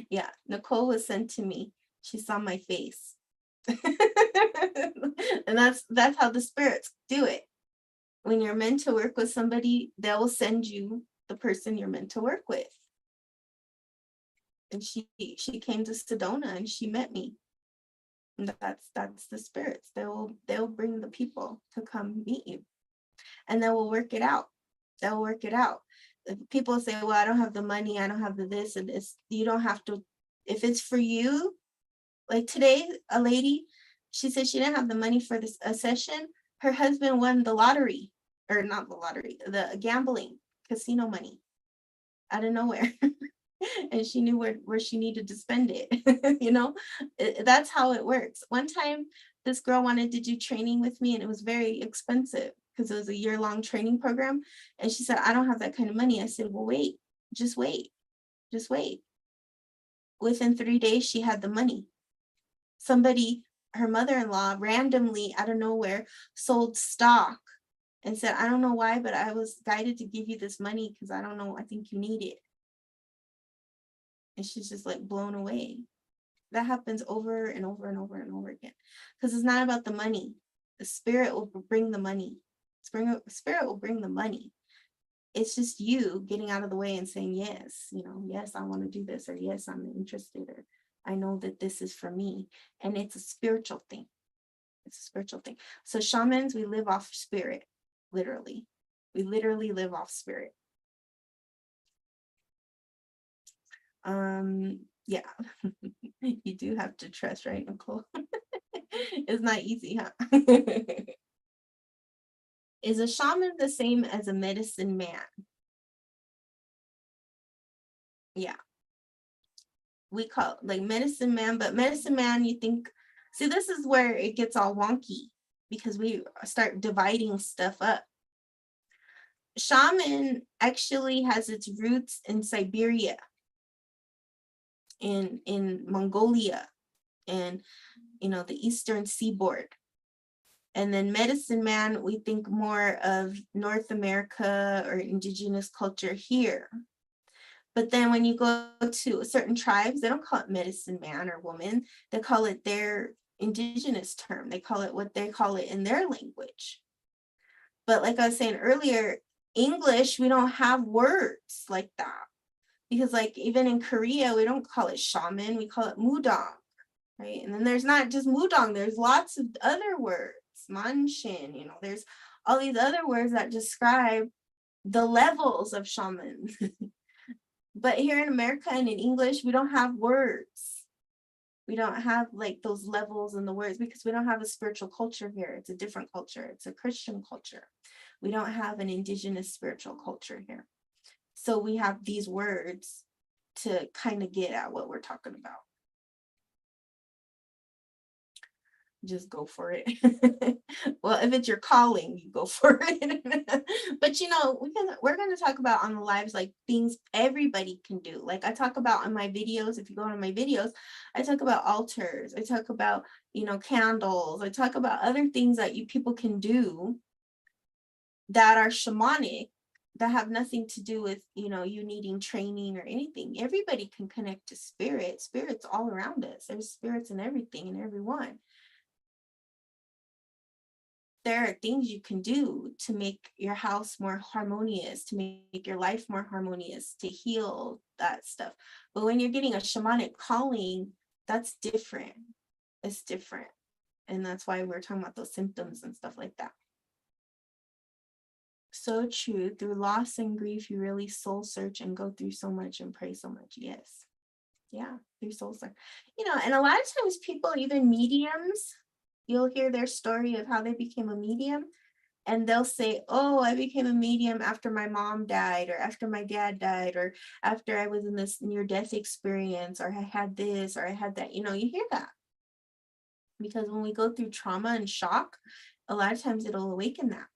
Yeah, Nicole was sent to me. She saw my face. And that's how the spirits do it. When you're meant to work with somebody, they will send you the person you're meant to work with. And she came to Sedona and she met me. And that's the spirits. They'll bring the people to come meet you. And then we'll work it out. They'll work it out. If people say, well, I don't have the money, I don't have the this and this. You don't have to, if it's for you. Like today, a lady, she said she didn't have the money for a session. Her husband won the lottery, or not the lottery, the gambling, casino money out of nowhere. And she knew where she needed to spend it. That's how it works. One time, this girl wanted to do training with me, and it was very expensive because it was a year-long training program. And she said, I don't have that kind of money. I said, well, wait, just wait. Within 3 days, she had the money. Somebody, her mother-in-law, randomly out of nowhere sold stock and said, I don't know why, but I was guided to give you this money because I don't know, I think you need it. And she's just like blown away. That happens over and over and over and over again because it's not about the money. The spirit will bring the money. Spirit will bring the money. It's just you getting out of the way and saying, yes, yes, I want to do this, or yes, I'm interested, or I know that this is for me. And it's a spiritual thing. It's a spiritual thing. So shamans, we live off spirit, literally. We literally live off spirit. Yeah. You do have to trust, right, Nicole? It's not easy, huh? Is a shaman the same as a medicine man? Yeah. We call it like medicine man, but medicine man, you think, see, this is where it gets all wonky because we start dividing stuff up. Shaman actually has its roots in Siberia, in Mongolia, and the eastern seaboard. And then medicine man, we think more of North America or indigenous culture here. But then when you go to certain tribes, they don't call it medicine man or woman. They call it their indigenous term. They call it what they call it in their language. But like I was saying earlier, English, we don't have words like that. Because like even in Korea, we don't call it shaman, we call it mudang, right? And then there's not just mudang, there's lots of other words, manshin, there's all these other words that describe the levels of shaman. But here in America and in English, we don't have words. We don't have like those levels in the words because we don't have a spiritual culture here. It's a different culture. It's a Christian culture. We don't have an indigenous spiritual culture here. So we have these words to kind of get at what we're talking about. Just go for it. Well, if it's your calling, you go for it. But we're going to talk about on the lives like things everybody can do. Like I talk about on my videos, if you go on my videos, I talk about altars, I talk about candles, I talk about other things that people can do that are shamanic, that have nothing to do with you needing training or anything. Everybody can connect to spirits all around us. There's spirits in everything and everyone. There are things you can do to make your house more harmonious, to make your life more harmonious, to heal that stuff. But when you're getting a shamanic calling, that's different. It's different. And that's why we're talking about those symptoms and stuff like that. So true. Through loss and grief, you really soul search and go through so much and pray so much. Yes. Yeah, through soul search. And a lot of times people, even mediums, you'll hear their story of how they became a medium. And they'll say, oh, I became a medium after my mom died, or after my dad died, or after I was in this near-death experience, or I had this, or I had that. You hear that. Because when we go through trauma and shock, a lot of times it'll awaken that.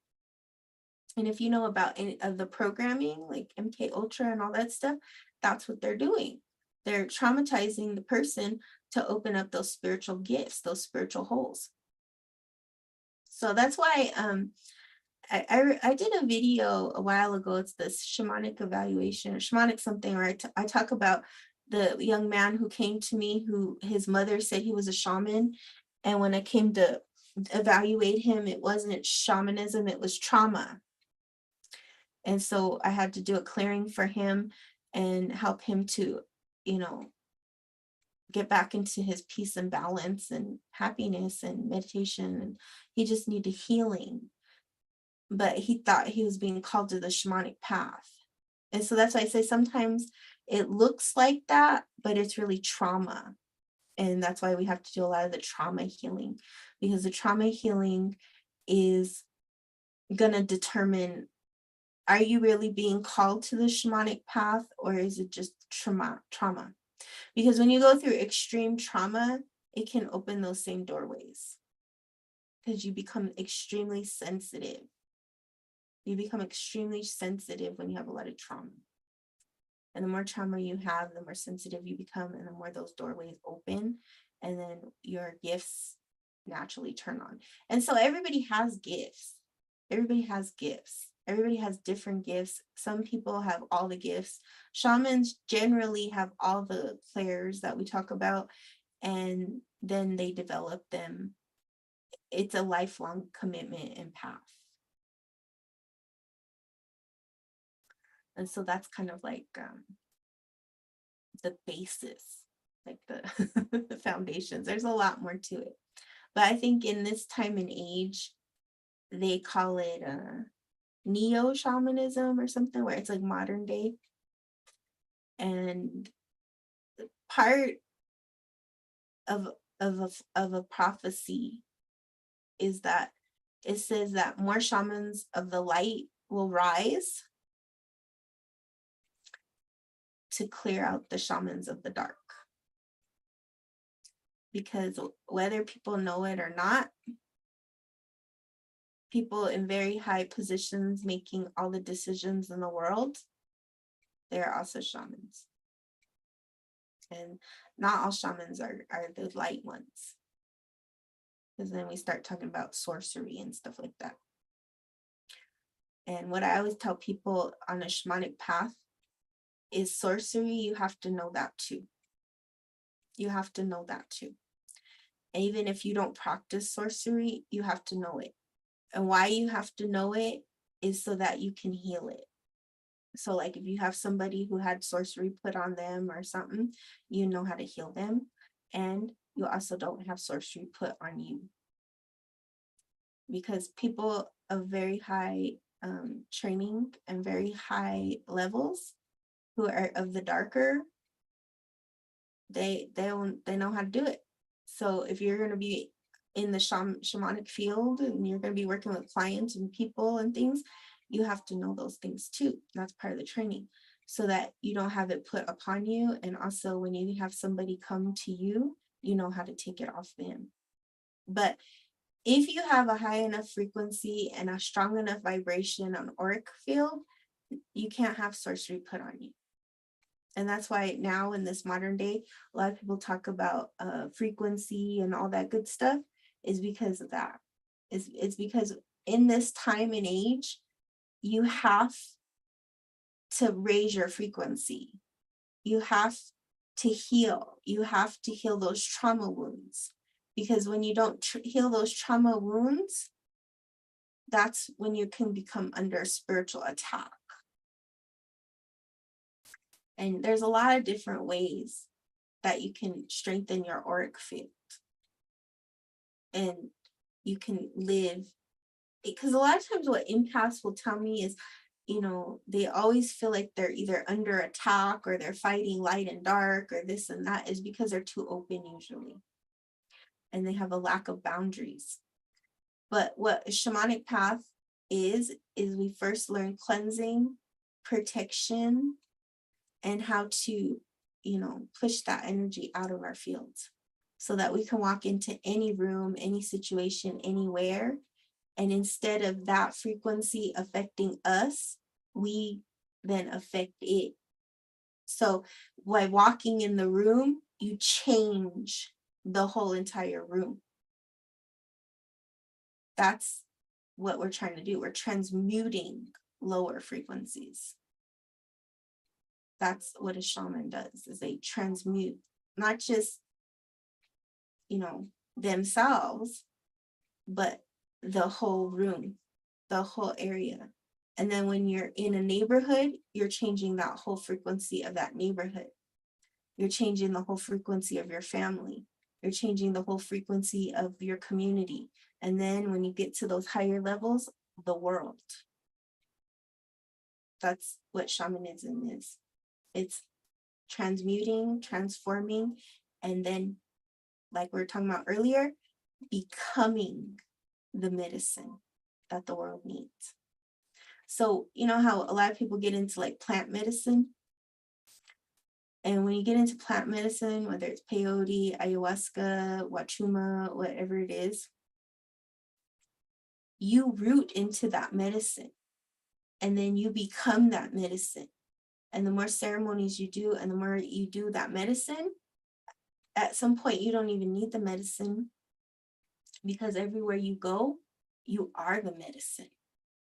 And if you know about any of the programming, like MK Ultra and all that stuff, that's what they're doing. They're traumatizing the person to open up those spiritual gifts, those spiritual holes. So that's why I did a video a while ago. It's this shamanic evaluation or shamanic something, where I talk about the young man who came to me, who his mother said he was a shaman. And when I came to evaluate him, it wasn't shamanism, it was trauma. And so I had to do a clearing for him and help him to, get back into his peace and balance and happiness and meditation. And he just needed healing. But he thought he was being called to the shamanic path. And so that's why I say sometimes it looks like that, but it's really trauma. And that's why we have to do a lot of the trauma healing, because the trauma healing is going to determine, are you really being called to the shamanic path, or is it just trauma? Because when you go through extreme trauma, it can open those same doorways, because you become extremely sensitive. You become extremely sensitive when you have a lot of trauma. And the more trauma you have, the more sensitive you become, and the more those doorways open, and then your gifts naturally turn on. And so everybody has gifts. Everybody has gifts. Everybody has different gifts. Some people have all the gifts. Shamans generally have all the clairs that we talk about, and then they develop them. It's a lifelong commitment and path. And so that's kind of like the basis, like the, the foundations. There's a lot more to it. But I think in this time and age, they call it neo-shamanism or something, where it's like modern day. And part of a prophecy is that it says that more shamans of the light will rise to clear out the shamans of the dark. Because whether people know it or not, people in very high positions making all the decisions in the world, they're also shamans. And not all shamans are the light ones. Because then we start talking about sorcery and stuff like that. And what I always tell people on a shamanic path is sorcery, you have to know that too. You have to know that too. Even if you don't practice sorcery, you have to know it. And why you have to know it is so that you can heal it. So like if you have somebody who had sorcery put on them or something, you know how to heal them. And you also don't have sorcery put on you. Because people of very high training and very high levels who are of the darker, they know how to do it. So if you're going to be in the shamanic field and you're going to be working with clients and people and things, you have to know those things too. That's part of the training, so that you don't have it put upon you. And also when you have somebody come to you, you know how to take it off them. But if you have a high enough frequency and a strong enough vibration on auric field, you can't have sorcery put on you. And that's why now in this modern day, a lot of people talk about frequency and all that good stuff, is because of that. It's because in this time and age, you have to raise your frequency. You have to heal. You have to heal those trauma wounds. Because when you don't heal those trauma wounds, that's when you can become under spiritual attack. And there's a lot of different ways that you can strengthen your auric field. And you can live, because a lot of times what empaths will tell me is, they always feel like they're either under attack or they're fighting light and dark or this and that, is because they're too open usually. And they have a lack of boundaries. But what a shamanic path is we first learn cleansing, protection, and how to, push that energy out of our fields so that we can walk into any room, any situation, anywhere. And instead of that frequency affecting us, we then affect it. So by walking in the room, you change the whole entire room. That's what we're trying to do. We're transmuting lower frequencies. That's what a shaman does, is they transmute not just, themselves, but the whole room, the whole area. And then when you're in a neighborhood, you're changing that whole frequency of that neighborhood. You're changing the whole frequency of your family. You're changing the whole frequency of your community. And then when you get to those higher levels, the world. That's what shamanism is. It's transmuting, transforming, and then, like we were talking about earlier, becoming the medicine that the world needs. So, you know how a lot of people get into like plant medicine? And when you get into plant medicine, whether it's peyote, ayahuasca, wachuma, whatever it is, you root into that medicine and then you become that medicine. And the more ceremonies you do and the more you do that medicine, at some point you don't even need the medicine, because everywhere you go, you are the medicine.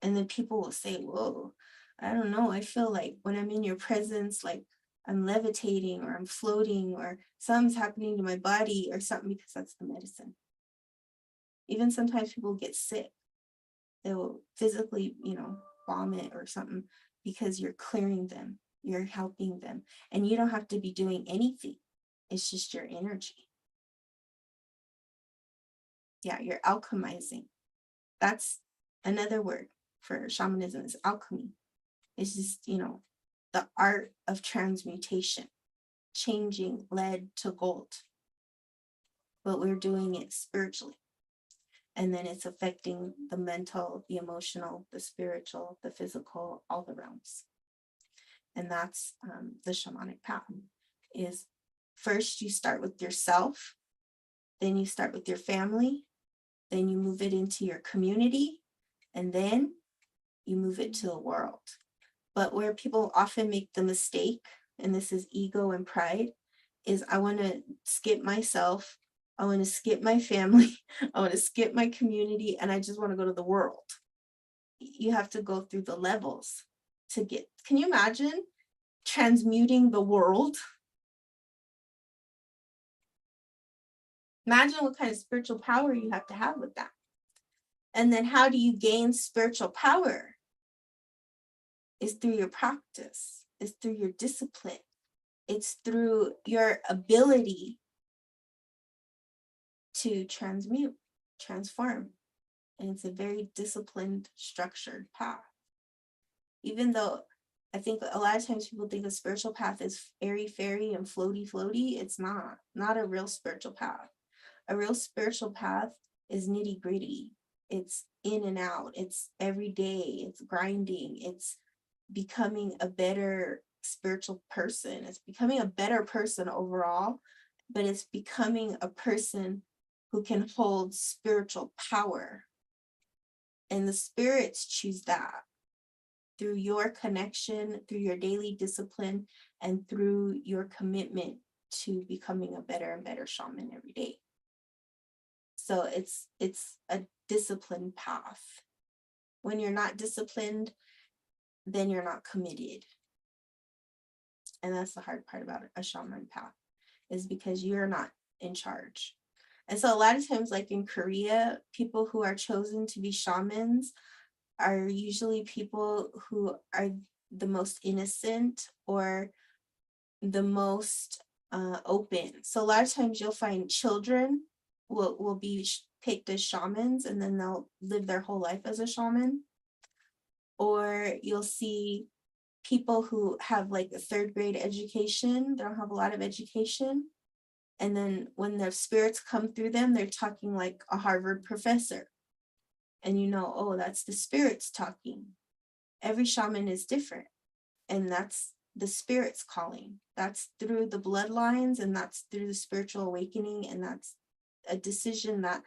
And then people will say, whoa, I don't know, I feel like when I'm in your presence, like I'm levitating or I'm floating or something's happening to my body or something, because that's the medicine. Even sometimes people get sick. They will physically, vomit or something, because you're clearing them, you're helping them. And you don't have to be doing anything. It's just your energy. Yeah, you're alchemizing. That's another word for shamanism, is alchemy. It's just, the art of transmutation, changing lead to gold. But we're doing it spiritually. And then it's affecting the mental, the emotional, the spiritual, the physical, all the realms. And that's the shamanic path. Is first you start with yourself, then you start with your family, then you move it into your community, and then you move it to the world. But where people often make the mistake, and this is ego and pride, is I want to skip myself, I want to skip my family, I want to skip my community, and I just want to go to the world. You have to go through the levels to get, can you imagine transmuting the world. Imagine what kind of spiritual power you have to have with that. And then how do you gain spiritual power? It's through your practice. It's through your discipline. It's through your ability to transmute, transform. And it's a very disciplined, structured path. Even though I think a lot of times people think a spiritual path is airy-fairy and floaty-floaty, it's not a real spiritual path. A real spiritual path is nitty-gritty. It's in and out. It's every day. It's grinding. It's becoming a better spiritual person. It's becoming a better person overall, but it's becoming a person who can hold spiritual power. And the spirits choose that through your connection, through your daily discipline, and through your commitment to becoming a better and better shaman every day. So it's a disciplined path. When you're not disciplined, then you're not committed. And that's the hard part about a shaman path, is because you're not in charge. And so a lot of times, like in Korea, people who are chosen to be shamans are usually people who are the most innocent or the most open. So a lot of times you'll find children will be picked as shamans, and then they'll live their whole life as a shaman. Or you'll see people who have like a 3rd grade education, they don't have a lot of education. And then when their spirits come through them, they're talking like a Harvard professor. And you know, oh, that's the spirits talking. Every shaman is different. And that's the spirits calling. That's through the bloodlines, and that's through the spiritual awakening. And that's a decision that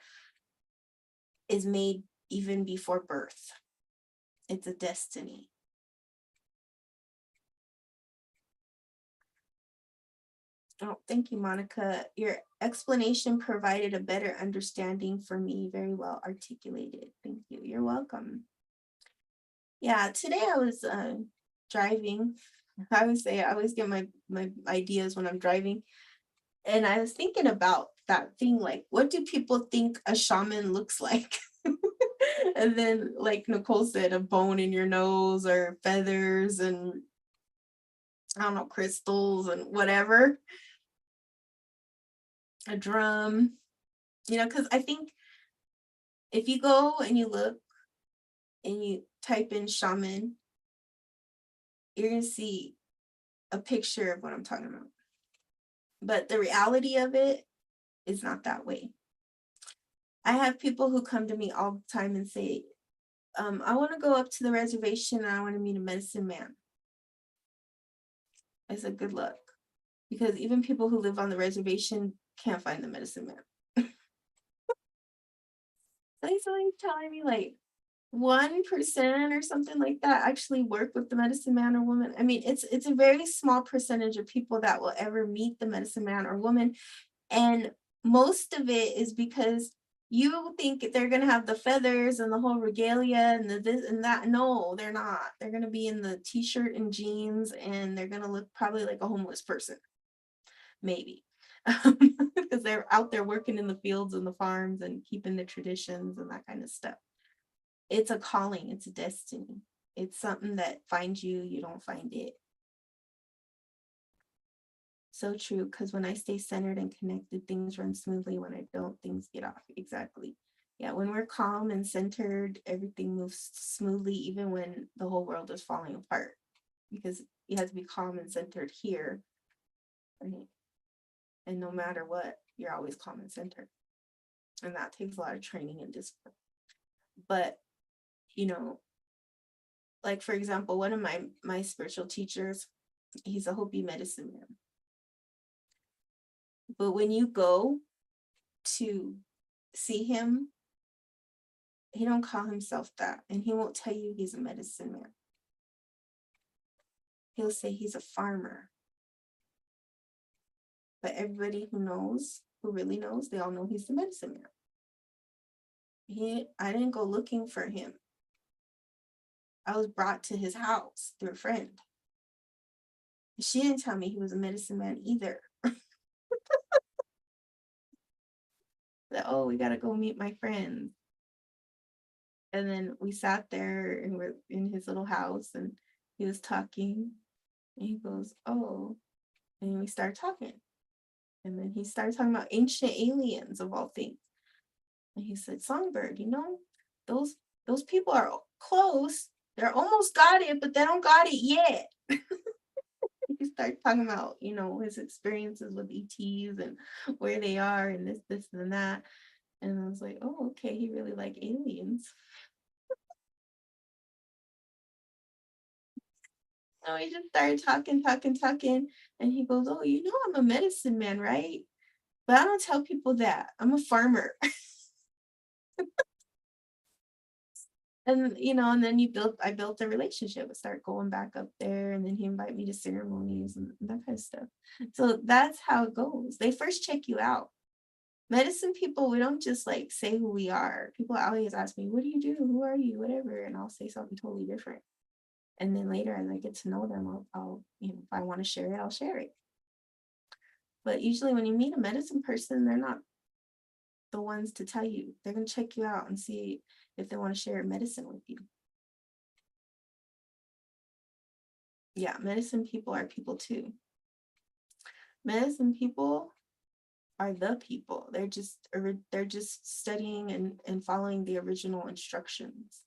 is made even before birth. It's a destiny. Oh, thank you, Monica. Your explanation provided a better understanding for me. Very well articulated. Thank you. You're welcome. Yeah, today I was driving. I would say I always get my ideas when I'm driving. And I was thinking about that thing, like, what do people think a shaman looks like? And then, like Nicole said, a bone in your nose or feathers and, I don't know, crystals and whatever. A drum, because I think if you go and you look and you type in shaman, you're going to see a picture of what I'm talking about. But the reality of it is not that way. I have people who come to me all the time and say, I want to go up to the reservation and I want to meet a medicine man. I said, good luck. Because even people who live on the reservation can't find the medicine man. Like somebody's telling me like 1% or something like that actually work with the medicine man or woman. I mean, it's a very small percentage of people that will ever meet the medicine man or woman. And most of it is because you think they're going to have the feathers and the whole regalia and the this and that. No, they're not. They're going to be in the t-shirt and jeans, and they're going to look probably like a homeless person. Maybe. Because they're out there working in the fields and the farms and keeping the traditions and that kind of stuff. It's a calling. It's a destiny. It's something that finds you, you don't find it. So true, because when I stay centered and connected, things run smoothly. When I don't, things get off. Exactly. Yeah, when we're calm and centered, everything moves smoothly, even when the whole world is falling apart. Because you have to be calm and centered here. Right? And no matter what, you're always calm and centered. And that takes a lot of training and discipline. But, like for example, one of my spiritual teachers, he's a Hopi medicine man. But when you go to see him, he don't call himself that, and he won't tell you he's a medicine man. He'll say he's a farmer. But everybody who knows, who really knows, they all know he's the medicine man. I didn't go looking for him. I was brought to his house through a friend. She didn't tell me he was a medicine man either. That, oh, we gotta go meet my friends. And then we sat there and we're in his little house and he was talking and he goes, oh, and we started talking. And then he started talking about ancient aliens of all things. And he said, Songbird, you know, those people are close. They're almost got it, but they don't got it yet. He started talking about, you know, his experiences with ETs and where they are and this, and that. And I was like, oh, okay, he really liked aliens. So we just started talking. And he goes, oh, you know, I'm a medicine man, right? But I don't tell people that. I'm a farmer. And you know, and then I built a relationship. I start going back up there, and then he invite me to ceremonies and that kind of stuff. So that's how it goes. They first check you out. Medicine people, we don't just like say who we are. People always ask me, what do you do? Who are you? Whatever. And I'll say something totally different. And then later as I get to know them, I'll you know, if I want to share it, I'll share it. But usually when you meet a medicine person, they're not the ones to tell you. They're going to check you out and see if they want to share medicine with you. Yeah, medicine people are people too. Medicine people are the people. They're just studying and following the original instructions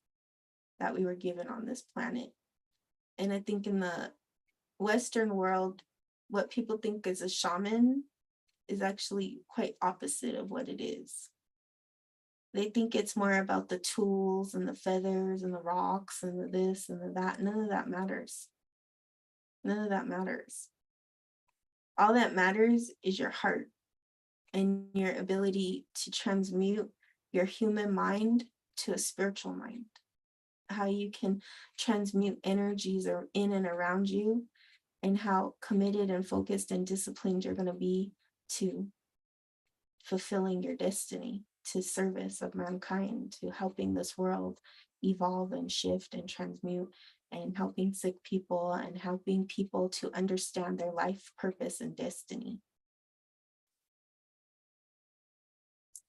that we were given on this planet. And I think in the Western world, what people think is a shaman is actually quite opposite of what it is. They think it's more about the tools and the feathers and the rocks and the this and the that. None of that matters. None of that matters. All that matters is your heart and your ability to transmute your human mind to a spiritual mind. How you can transmute energies or in and around you, and how committed and focused and disciplined you're going to be to fulfilling your destiny, to service of mankind, to helping this world evolve and shift and transmute, and helping sick people and helping people to understand their life purpose and destiny.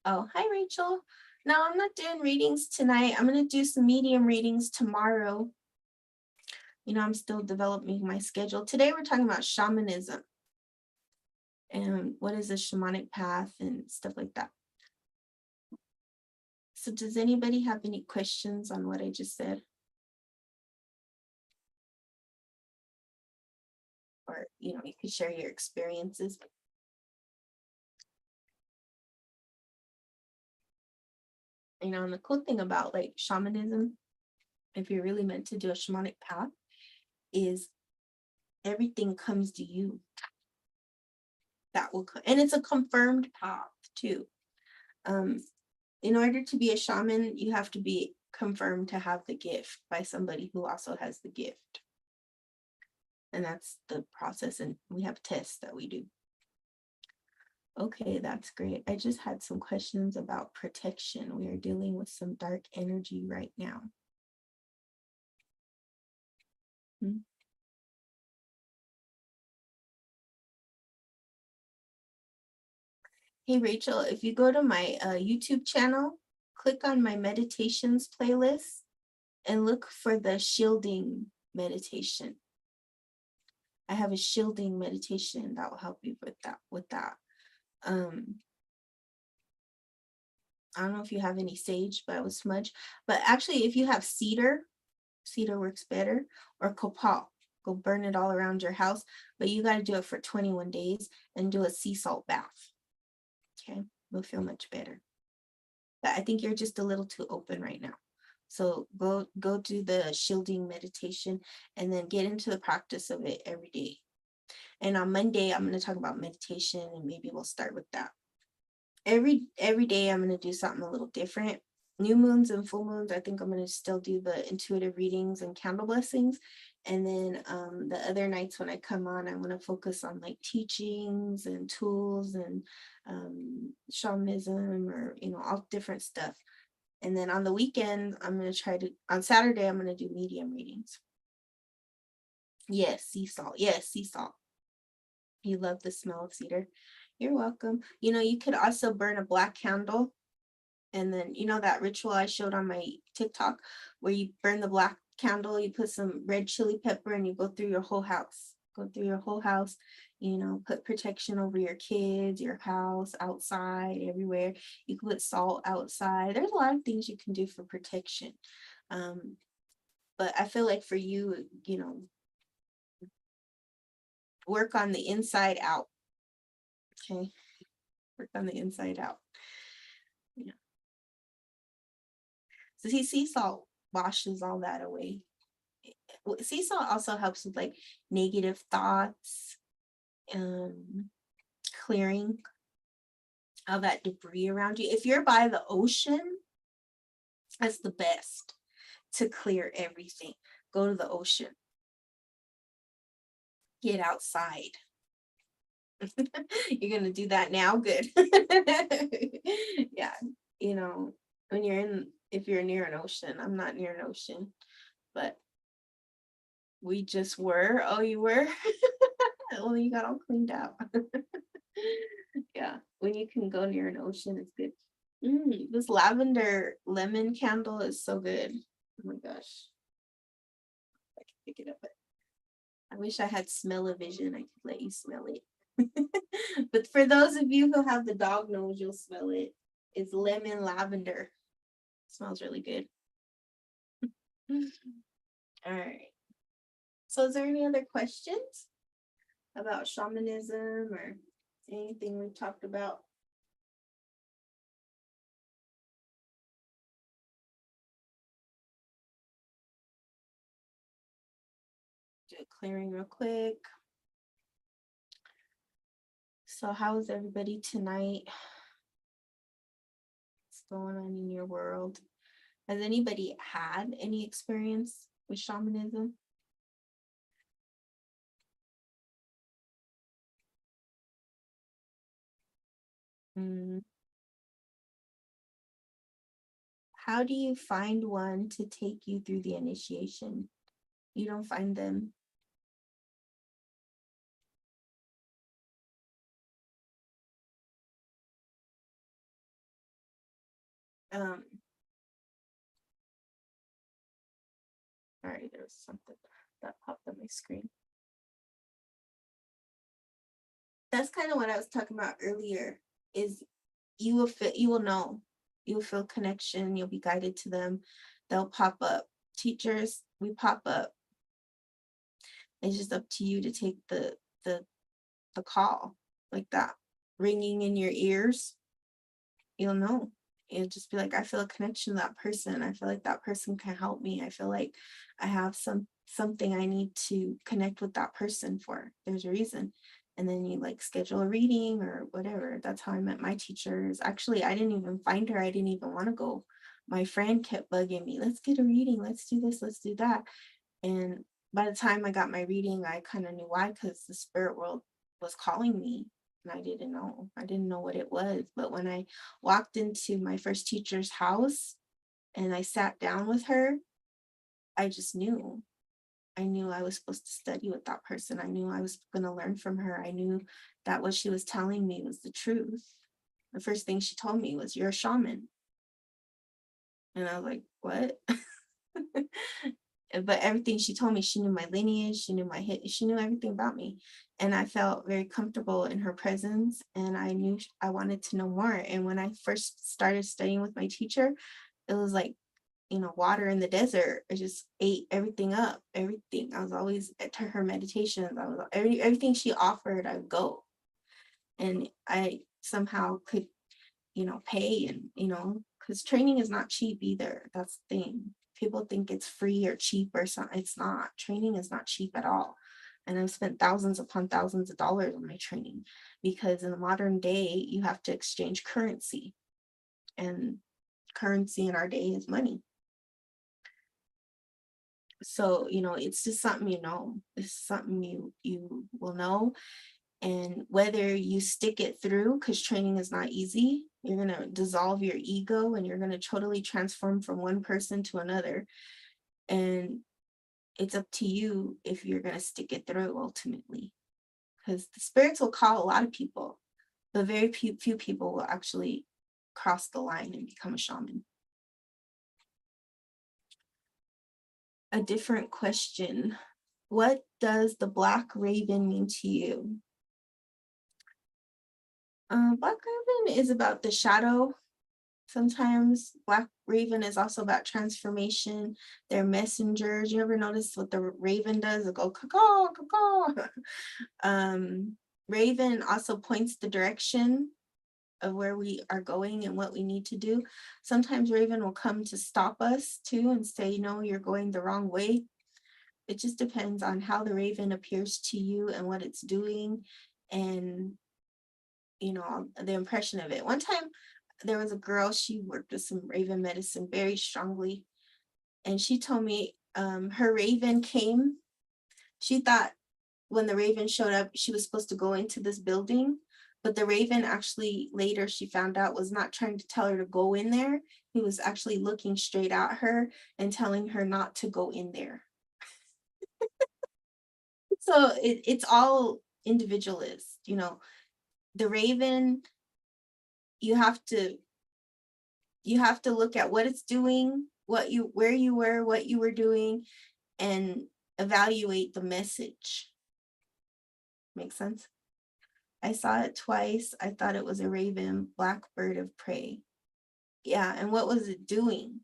Oh, hi, Rachel. No, I'm not doing readings tonight. I'm going to do some medium readings tomorrow. You know, I'm still developing my schedule. Today, we're talking about shamanism and what is a shamanic path and stuff like that. So does anybody have any questions on what I just said? Or, you know, you could share your experiences. You know, and the cool thing about like shamanism, if you're really meant to do a shamanic path, is everything comes to you. That will come, and it's a confirmed path too. In order to be a shaman, you have to be confirmed to have the gift by somebody who also has the gift. And that's the process, and we have tests that we do. Okay, that's great. I just had some questions about protection. We are dealing with some dark energy right now. Hey, Rachel, if you go to my YouTube channel, click on my meditations playlist and look for the shielding meditation. I have a shielding meditation that will help you with that. I don't know if you have any sage, but I would smudge. But actually, if you have cedar works better, or copal, go burn it all around your house. But you got to do it for 21 days and do a sea salt bath. Okay, you'll feel much better. But I think you're just a little too open right now. So go do the shielding meditation and then get into the practice of it every day. And on Monday, I'm going to talk about meditation, and maybe we'll start with that. Every day, I'm going to do something a little different. New moons and full moons, I think I'm going to still do the intuitive readings and candle blessings. And then the other nights when I come on, I'm going to focus on like teachings and tools and shamanism, or, you know, all different stuff. And then on the weekend, on Saturday, I'm going to do medium readings. Yes, sea salt. Yes, sea salt. You love the smell of cedar. You're welcome. You could also burn a black candle, and then that ritual I showed on my TikTok where you burn the black candle, you put some red chili pepper, and you go through your whole house. Go through your whole house, put protection over your kids, your house, outside, everywhere. You can put salt outside. There's a lot of things you can do for protection. But I feel like for you, work on the inside out. Okay. Work on the inside out. Yeah. So sea salt washes all that away. Sea salt also helps with like negative thoughts, clearing all that debris around you. If you're by the ocean, that's the best to clear everything. Go to the ocean. Get outside. You're gonna do that now? Good. Yeah. If you're near an ocean, I'm not near an ocean, but we just were. Oh, you were? Well, you got all cleaned out. Yeah, when you can go near an ocean, it's good. This lavender lemon candle is so good. Oh my gosh. I can pick it up. I wish I had smell-o-vision. I could let you smell it. But for those of you who have the dog nose, you'll smell it. It's lemon lavender. It smells really good. All right. So is there any other questions about shamanism or anything we've talked about? Do a clearing real quick. So how is everybody tonight? What's going on in your world? Has anybody had any experience with shamanism? How do you find one to take you through the initiation? You don't find them. All right, there was something that popped on my screen. That's kind of what I was talking about earlier, is you will know. You'll feel connection, you'll be guided to them. They'll pop up. Teachers, we pop up. It's just up to you to take the call, like that ringing in your ears. You'll know. It'll just be like, I feel a connection to that person. I feel like that person can help me. I feel like I have something I need to connect with that person for. There's a reason. And then you like schedule a reading or whatever. That's how I met my teachers. Actually, I didn't even find her. I didn't even want to go. My friend kept bugging me, let's get a reading, let's do this, let's do that. And by the time I got my reading, I kind of knew why, because the spirit world was calling me. And I didn't know what it was. But when I walked into my first teacher's house and I sat down with her, I just knew. I knew I was supposed to study with that person. I knew I was going to learn from her. I knew that what she was telling me was the truth. The first thing she told me was, you're a shaman. And I was like, what? But everything she told me, she knew my lineage, she knew my hit, she knew everything about me. And I felt very comfortable in her presence, and I knew I wanted to know more. And when I first started studying with my teacher, it was like, water in the desert. I just ate everything up, everything. I was always to her meditations. I was everything she offered, I would go. And I somehow could, pay, and, because training is not cheap either. That's the thing. People think it's free or cheap or something. It's not. Training is not cheap at all. And I've spent thousands upon thousands of dollars on my training, because in the modern day, you have to exchange currency, and currency in our day is money. So, it's just something, it's something you will know. And whether you stick it through, because training is not easy, you're going to dissolve your ego, and you're going to totally transform from one person to another. And it's up to you if you're going to stick it through ultimately. Because the spirits will call a lot of people, but very few people will actually cross the line and become a shaman. A different question. What does the black raven mean to you? Black raven is about the shadow. Sometimes black raven is also about transformation. They're messengers. You ever notice what the raven does? It go caw caw. Raven also points the direction of where we are going and what we need to do. Sometimes raven will come to stop us too and say, no, you're going the wrong way. It just depends on how the raven appears to you and what it's doing, and the impression of it. One time there was a girl, she worked with some raven medicine very strongly, and she told me her raven came. She thought when the raven showed up, she was supposed to go into this building, but the raven actually later she found out was not trying to tell her to go in there. He was actually looking straight at her and telling her not to go in there. So it's all individualist, the raven, you have to look at what it's doing, where you were, what you were doing, and evaluate the message. Make sense? I saw it twice. I thought it was a raven, black bird of prey. Yeah, and what was it doing?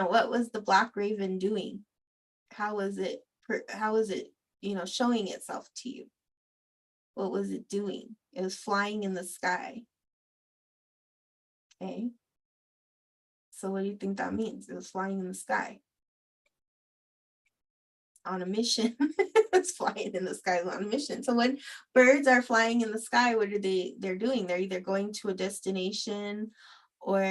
What was the black raven doing? How was it showing itself to you? What was it doing? It was flying in the sky. Okay. So what do you think that means? It was flying in the sky. On a mission. It's flying in the sky on a mission. So when birds are flying in the sky, what are they're doing? They're either going to a destination or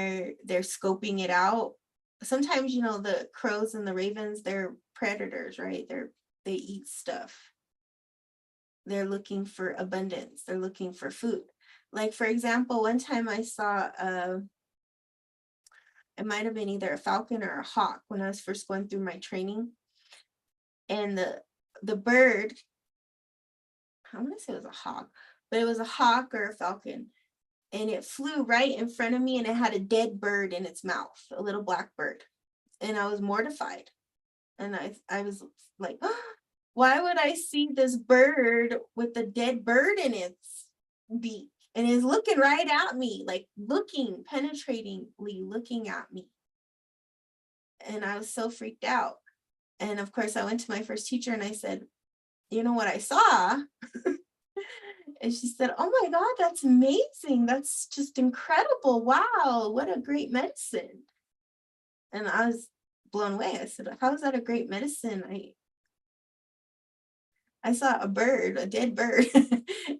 they're scoping it out. Sometimes, the crows and the ravens, they're predators, right? They eat stuff. They're looking for abundance. They're looking for food. Like, for example, one time I saw it might have been either a falcon or a hawk when I was first going through my training. And the bird, I want to say it was a hawk, but it was a hawk or a falcon. And it flew right in front of me and it had a dead bird in its mouth, a little black bird. And I was mortified. And I was like, oh, why would I see this bird with a dead bird in its beak? And it's looking right at me, like penetratingly looking at me. And I was so freaked out. And of course, I went to my first teacher and I said, you know what I saw? And she said, oh my God, that's amazing. That's just incredible. Wow, what a great medicine. And I was blown away. I said, how is that a great medicine? I saw a bird, a dead bird.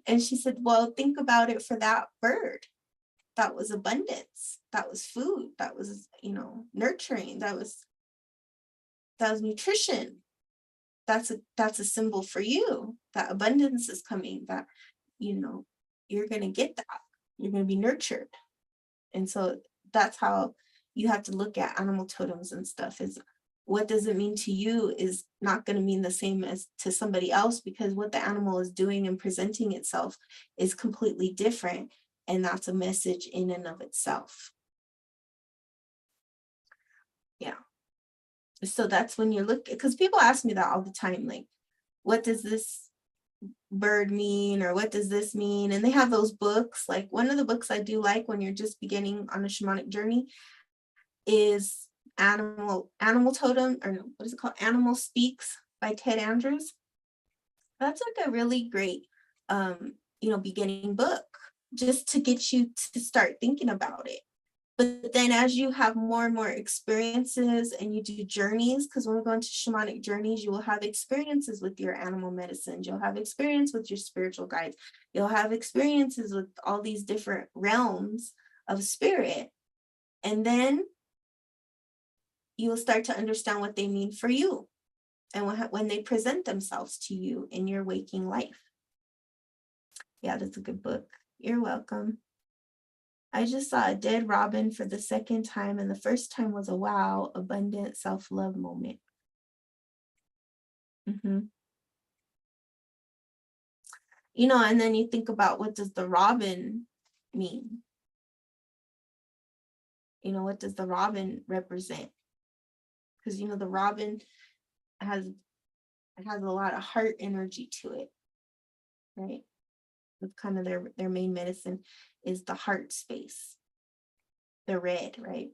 And she said, well, think about it for that bird. That was abundance. That was food. That was, nurturing. That was nutrition. That's a symbol for you. That abundance is coming, that, you're going to get that. You're going to be nurtured. And so that's how you have to look at animal totems and stuff, is what does it mean to you is not going to mean the same as to somebody else, because what the animal is doing and presenting itself is completely different. And that's a message in and of itself. Yeah. So that's when you look, because people ask me that all the time, like, what does this bird mean, or what does this mean? And they have those books. Like, one of the books I do like when you're just beginning on a shamanic journey is Animal Totem, or no, what is it called? Animal Speaks by Ted Andrews. That's like a really great beginning book, just to get you to start thinking about it. But then as you have more and more experiences and you do journeys, because when we go into shamanic journeys, you will have experiences with your animal medicines. You'll have experience with your spiritual guides. You'll have experiences with all these different realms of spirit. And then you will start to understand what they mean for you and when they present themselves to you in your waking life. Yeah, that's a good book. You're welcome. I just saw a dead robin for the second time, and the first time was a wow, abundant self-love moment. Mhm. You know, and then you think about, what does the robin mean? You know, what does the robin represent? Because, you know, the robin has a lot of heart energy to it, right? It's kind of their main medicine is the heart space, the red, right?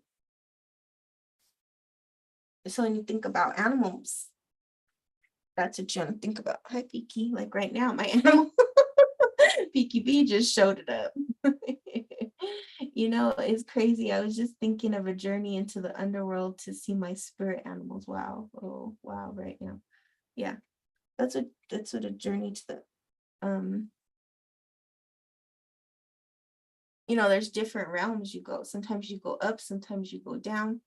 So when you think about animals, that's what you want to think about. Hi, Peaky. Like right now, my animal, Peaky B just showed it up. You know, it's crazy. I was just thinking of a journey into the underworld to see my spirit animals. Wow. Oh, wow, right now. Yeah. That's what a journey to the you know, there's different realms you go. Sometimes you go up, sometimes you go down,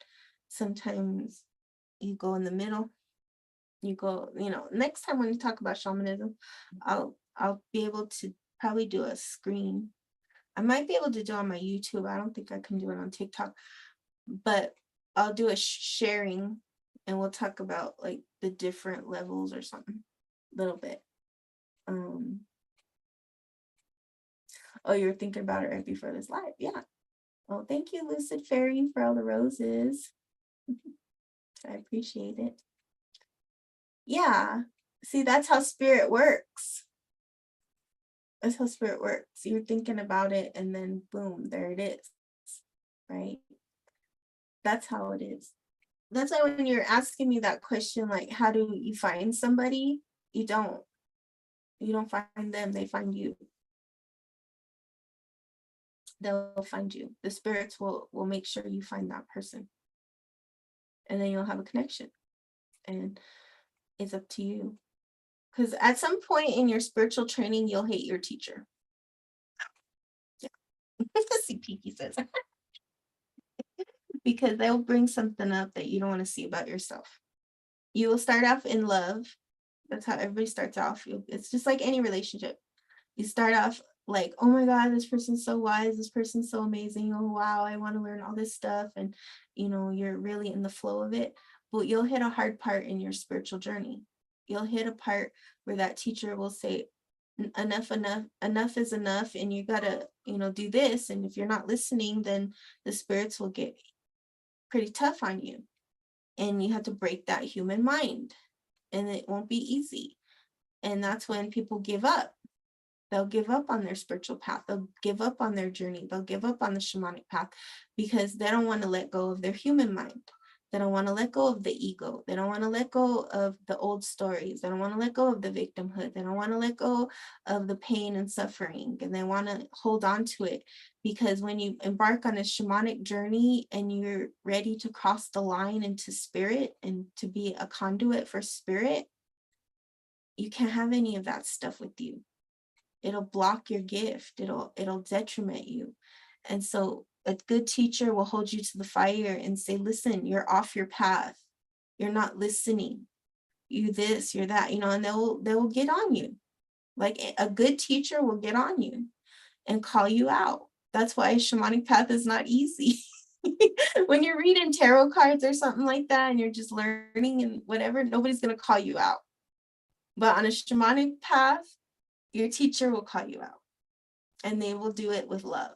sometimes you go in the middle. You go, you know, next time when you talk about shamanism, I'll be able to probably do a screen. I might be able to do it on my YouTube. I don't think I can do it on TikTok, but I'll do a sharing and we'll talk about like the different levels or something a little bit. Oh, you were thinking about it right before this live. Yeah. Well, thank you, Lucid Fairy, for all the roses. I appreciate it. Yeah. See, that's how spirit works. That's how spirit works. You're thinking about it and then boom, there it is. Right? That's how it is. That's why when you're asking me that question, like, how do you find somebody? You don't. You don't find them, they find you. They'll find you. The spirits will make sure you find that person. And then you'll have a connection. And it's up to you. Because at some point in your spiritual training, you'll hate your teacher. Yeah. See, Peaky says. Because they'll bring something up that you don't want to see about yourself. You will start off in love. That's how everybody starts off. It's just like any relationship. You start off like, oh my God, this person's so wise. This person's so amazing. Oh, wow, I want to learn all this stuff. And, you know, you're really in the flow of it. But you'll hit a hard part in your spiritual journey. You'll hit a part where that teacher will say, enough is enough. And you got to, you know, do this. And if you're not listening, then the spirits will get pretty tough on you. And you have to break that human mind. And it won't be easy. And that's when people give up. They'll give up on their spiritual path. They'll give up on their journey. They'll give up on the shamanic path because they don't want to let go of their human mind. They don't want to let go of the ego. They don't want to let go of the old stories. They don't want to let go of the victimhood. They don't want to let go of the pain and suffering. And they want to hold on to it because when you embark on a shamanic journey and you're ready to cross the line into spirit and to be a conduit for spirit, you can't have any of that stuff with you. It'll block your gift. It'll detriment you. And so a good teacher will hold you to the fire and say, listen, you're off your path. You're not listening. You this, you're that, you know, and they will get on you. Like a good teacher will get on you and call you out. That's why a shamanic path is not easy. When you're reading tarot cards or something like that and you're just learning and whatever, nobody's going to call you out. But on a shamanic path, your teacher will call you out and they will do it with love.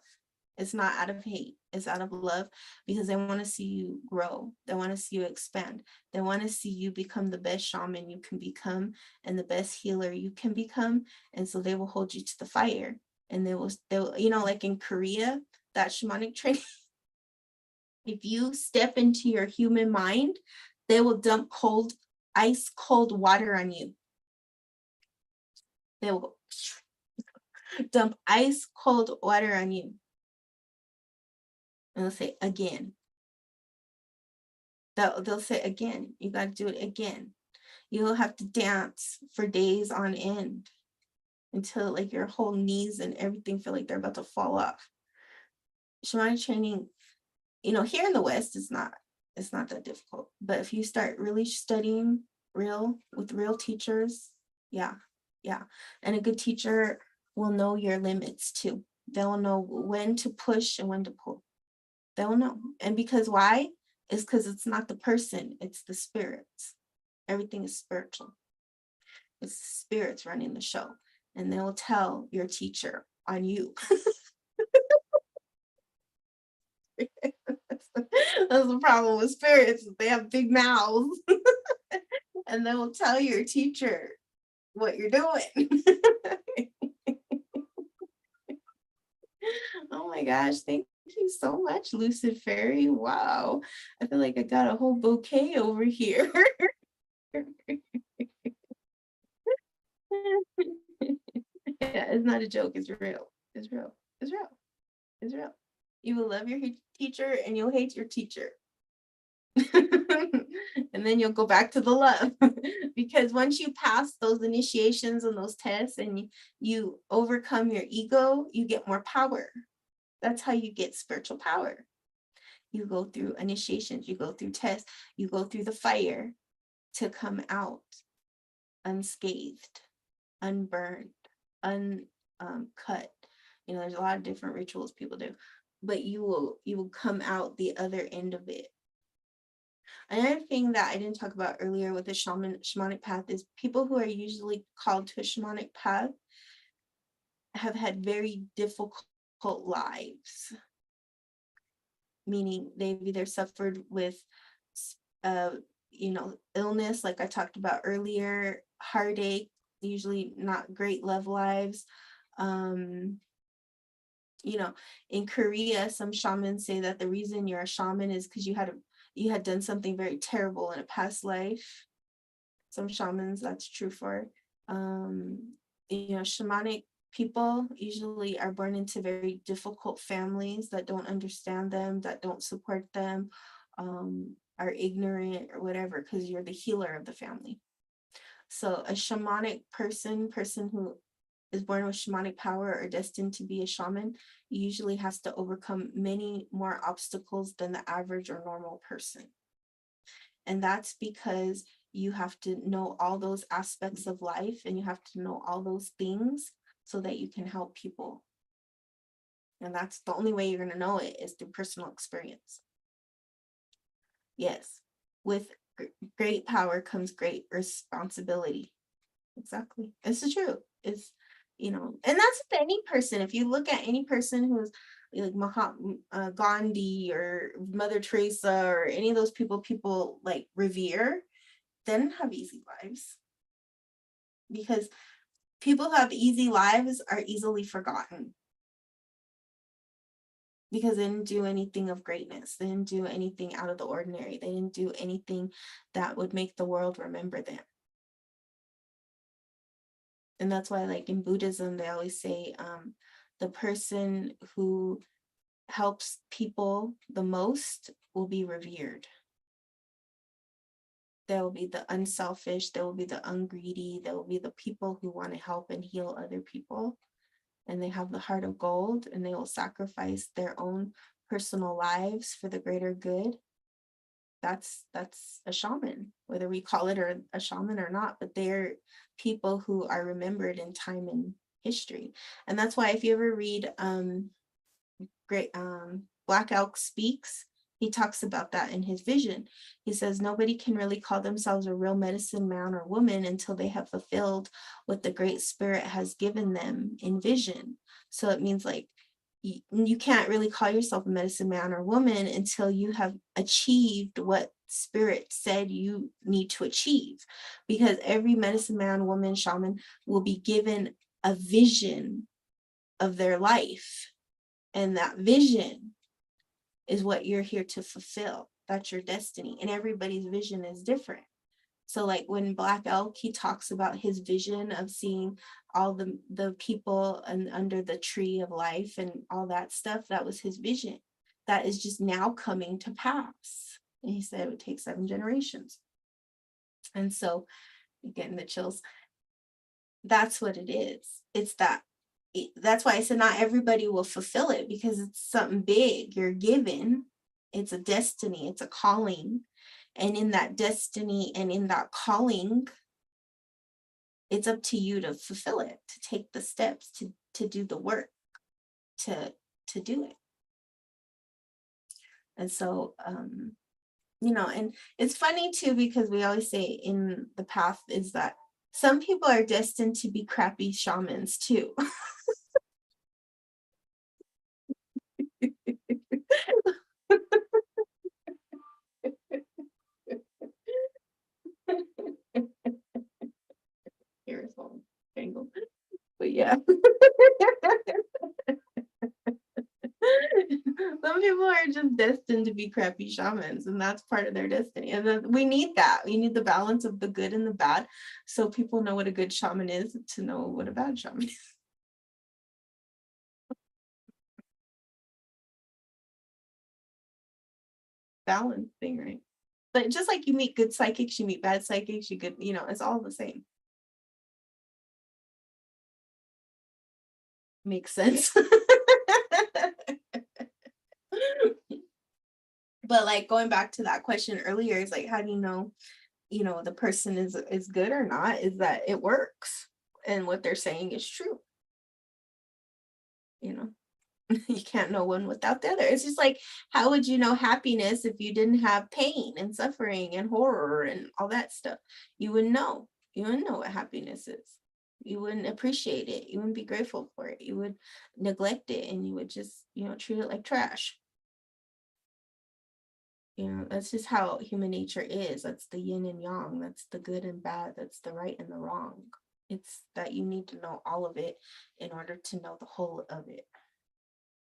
It's not out of hate. It's out of love because they want to see you grow. They want to see you expand. They want to see you become the best shaman you can become and the best healer you can become. And so they will hold you to the fire and they'll, you know, like in Korea, that shamanic training, if you step into your human mind, they will dump ice cold water on you. They will dump ice cold water on you. And they'll say again. They'll say again. You got to do it again. You'll have to dance for days on end until like your whole knees and everything feel like they're about to fall off. Shamanic training, you know, here in the West, it's not that difficult. But if you start really studying with real teachers, yeah. And a good teacher will know your limits too. They'll know when to push and when to pull. They'll know. And because why? It's because it's not the person, it's the spirits. Everything is spiritual. It's the spirits running the show. And they'll tell your teacher on you. That's the problem with spirits. They have big mouths. And they will tell your teacher what you're doing. Oh my gosh, thank you so much, Lucid Fairy. Wow. I feel like I got a whole bouquet over here. Yeah, it's not a joke, it's real. It's real. It's real. It's real. You will love your teacher and you'll hate your teacher. And then you'll go back to the love. Because once you pass those initiations and those tests and you overcome your ego, you get more power. That's how you get spiritual power. You go through initiations, you go through tests, you go through the fire to come out unscathed, unburned, uncut. You know, there's a lot of different rituals people do, but you will come out the other end of it. Another thing that I didn't talk about earlier with the shamanic path is people who are usually called to a shamanic path have had very difficult lives, meaning they've either suffered with illness, like I talked about earlier, heartache, usually not great love lives. In Korea, some shamans say that the reason you're a shaman is because you had done something very terrible in a past life. Some shamans that's true for. Shamanic people usually are born into very difficult families that don't understand them, that don't support them, are ignorant or whatever, because you're the healer of the family. So a shamanic person who is born with shamanic power or destined to be a shaman usually has to overcome many more obstacles than the average or normal person. And that's because you have to know all those aspects of life and you have to know all those things so that you can help people. And that's the only way you're going to know it is through personal experience. Yes, with great power comes great responsibility. Exactly. It's the truth. It's, and that's with any person. If you look at any person who's like Mahatma Gandhi or Mother Teresa or any of those people like revere, they didn't have easy lives. Because people who have easy lives are easily forgotten. Because they didn't do anything of greatness. They didn't do anything out of the ordinary. They didn't do anything that would make the world remember them. And that's why, like in Buddhism, they always say the person who helps people the most will be revered. There will be the unselfish, there will be the ungreedy, there will be the people who want to help and heal other people. And they have the heart of gold and they will sacrifice their own personal lives for the greater good. That's a shaman, whether we call it a shaman or not, but they're people who are remembered in time and history. And that's why if you ever read Black Elk Speaks, he talks about that in his vision. He says nobody can really call themselves a real medicine man or woman until they have fulfilled what the Great Spirit has given them in vision. So it means like you can't really call yourself a medicine man or woman until you have achieved what Spirit said you need to achieve. Because every medicine man, woman, shaman will be given a vision of their life. And that vision is what you're here to fulfill. That's your destiny. And everybody's vision is different. So like when Black Elk, he talks about his vision of seeing all the people and under the tree of life and all that stuff. That was his vision. That is just now coming to pass. And he said it would take 7 generations. And so you're getting the chills. That's what it is. It's that. That's why I said not everybody will fulfill it, because it's something big you're given. It's a destiny, it's a calling. And in that destiny and in that calling, it's up to you to fulfill it, to take the steps, to do the work. to do it. And so, and it's funny too, because we always say in the path is that some people are destined to be crappy shamans too. Here's one angle. But yeah. Some people are just destined to be crappy shamans, and that's part of their destiny. And then we need that. We need the balance of the good and the bad, so people know what a good shaman is to know what a bad shaman is. Balance thing, right? But just like you meet good psychics, you meet bad psychics, you get, it's all the same. Makes sense. But like going back to that question earlier, is like, how do you know, the person is good or not? Is that it works and what they're saying is true. You can't know one without the other. It's just like, how would you know happiness if you didn't have pain and suffering and horror and all that stuff? You wouldn't know. You wouldn't know what happiness is. You wouldn't appreciate it. You wouldn't be grateful for it. You would neglect it, and you would just, treat it like trash. That's just how human nature is. That's the yin and yang. That's the good and bad. That's the right and the wrong. It's that you need to know all of it in order to know the whole of it.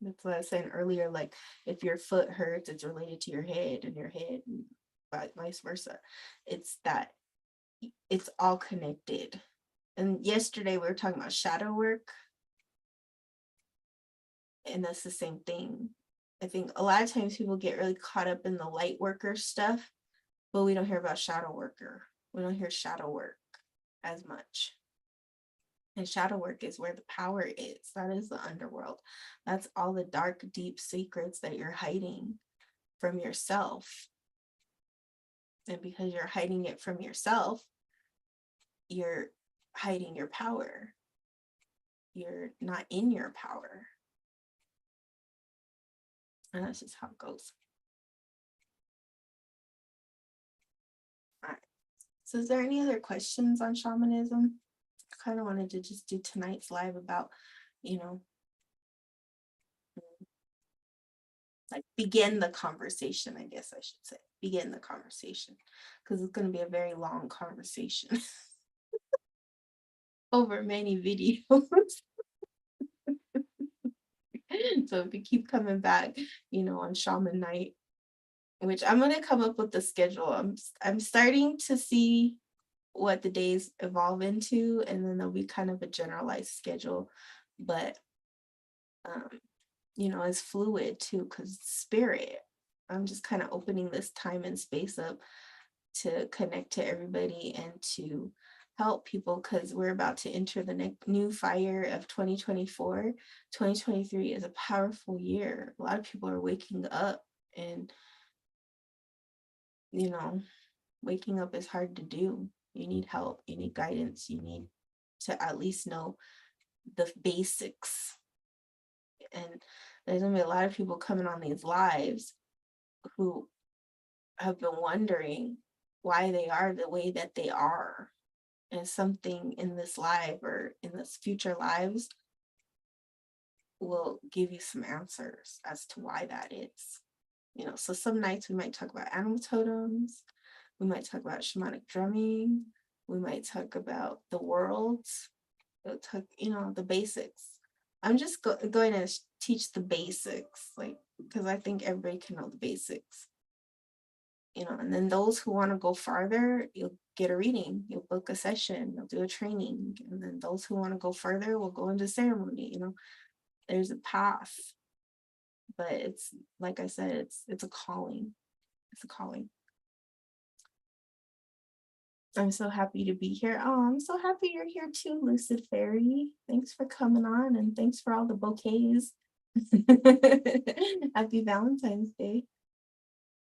That's what I was saying earlier. Like, if your foot hurts, it's related to your head, and your head, and vice versa. It's that it's all connected. And yesterday we were talking about shadow work, and that's the same thing. I think a lot of times people get really caught up in the light worker stuff, but we don't hear about shadow worker. We don't hear shadow work as much. And shadow work is where the power is. That is the underworld. That's all the dark, deep secrets that you're hiding from yourself. And because you're hiding it from yourself, you're hiding your power. You're not in your power. And that's just how it goes. All right. So is there any other questions on shamanism? I kind of wanted to just do tonight's live about, like begin the conversation, I guess I should say. Begin the conversation, because it's going to be a very long conversation over many videos. So if you keep coming back, on Shaman Night, which I'm going to come up with the schedule. I'm starting to see what the days evolve into, and then there'll be kind of a generalized schedule, but it's fluid too, because spirit. I'm just kind of opening this time and space up to connect to everybody and to help people, because we're about to enter the new fire of 2024. 2023 is a powerful year. A lot of people are waking up, and waking up is hard to do. You need help, you need guidance, you need to at least know the basics. And there's gonna be a lot of people coming on these lives who have been wondering why they are the way that they are. And something in this life or in this future lives will give you some answers as to why that is. So some nights we might talk about animal totems, we might talk about shamanic drumming, we might talk about the worlds, we'll talk, the basics. I'm just going to teach the basics, like, because I think everybody can know the basics. And then those who want to go farther, you'll get a reading, you'll book a session, you'll do a training. And then those who want to go further will go into ceremony. There's a path, but it's, like I said, it's a calling. It's a calling. I'm so happy to be here. Oh, I'm so happy you're here too, Lucid Fairy. Thanks for coming on, and thanks for all the bouquets. Happy Valentine's Day.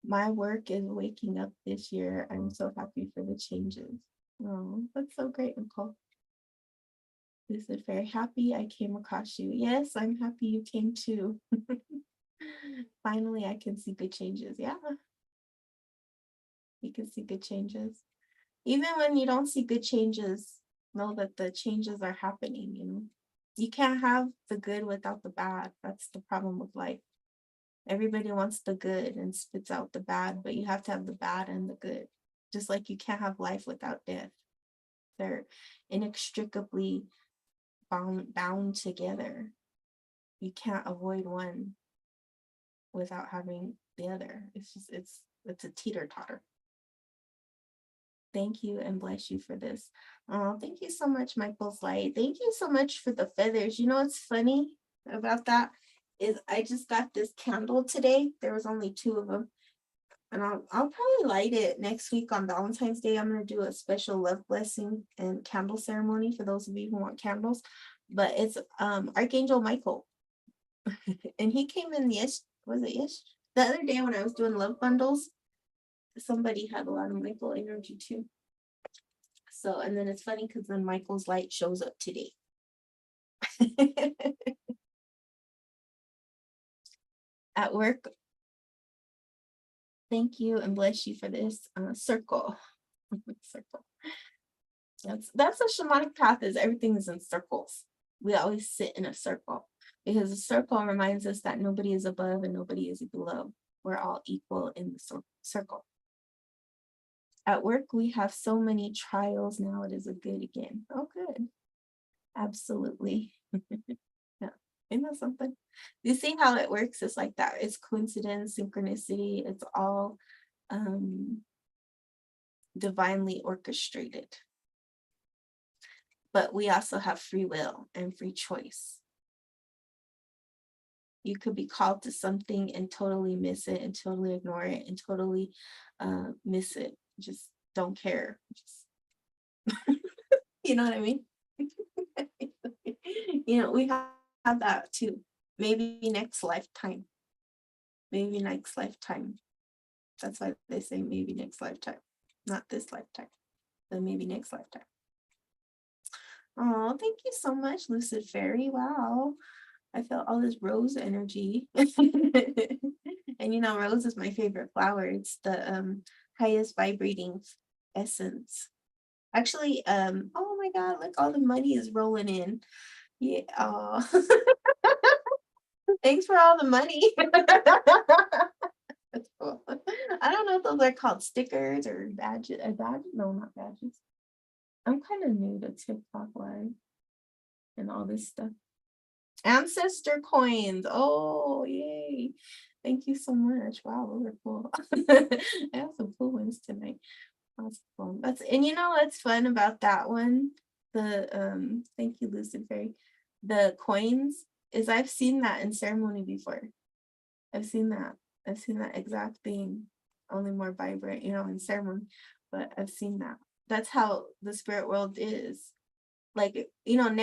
My work is waking up this year. I'm so happy for the changes. Oh, that's so great, Nicole. Lucid Fairy, happy I came across you. Yes, I'm happy you came too. Finally, I can see good changes. Yeah, you can see good changes. Even when you don't see good changes, know that the changes are happening, you know. You can't have the good without the bad. That's the problem with life. Everybody wants the good and spits out the bad, but you have to have the bad and the good. Just like you can't have life without death. They're inextricably bound together. You can't avoid one without having the other. It's a teeter-totter. Thank you and bless you for this. Oh, thank you so much, Michael's Light. Thank you so much for the feathers. You know what's funny about that is I just got this candle today. There was only 2 of them. And I'll probably light it next week on Valentine's Day. I'm going to do a special love blessing and candle ceremony for those of you who want candles. But it's Archangel Michael. And he came in the other day when I was doing love bundles. Somebody had a lot of Michael energy too. So, and then it's funny because then Michael's light shows up today. At work, thank you and bless you for this circle. Circle. That's a shamanic path, is everything is in circles. We always sit in a circle because a circle reminds us that nobody is above and nobody is below. We're all equal in the circle. At work, we have so many trials now. It is a good again. Oh, good. Absolutely. Yeah. Isn't that something? You see how it works? It's like that. It's coincidence, synchronicity. It's all divinely orchestrated. But we also have free will and free choice. You could be called to something and totally miss it and totally ignore it and totally miss it. Just don't care. Just you know what I mean? You know, we have that too. Maybe next lifetime. Maybe next lifetime. That's why they say maybe next lifetime. Not this lifetime, but maybe next lifetime. Oh, thank you so much, Lucid Fairy. Wow. I felt all this rose energy. And you know, rose is my favorite flower. It's the highest vibrating essence. Actually, oh my God, look, all the money is rolling in. Yeah. Oh. Thanks for all the money. That's cool. I don't know if those are called stickers or badges. No, not badges. I'm kind of new to TikTok Live and all this stuff. Ancestor coins. Oh, yay. Thank you so much. Wow, those are cool. I have some cool ones tonight. That's cool. And you know what's fun about that one? The thank you, Lucid Fairy. The coins is I've seen that in ceremony before. I've seen that exact thing, only more vibrant, you know, in ceremony. But I've seen that. That's how the spirit world is. Like, you know,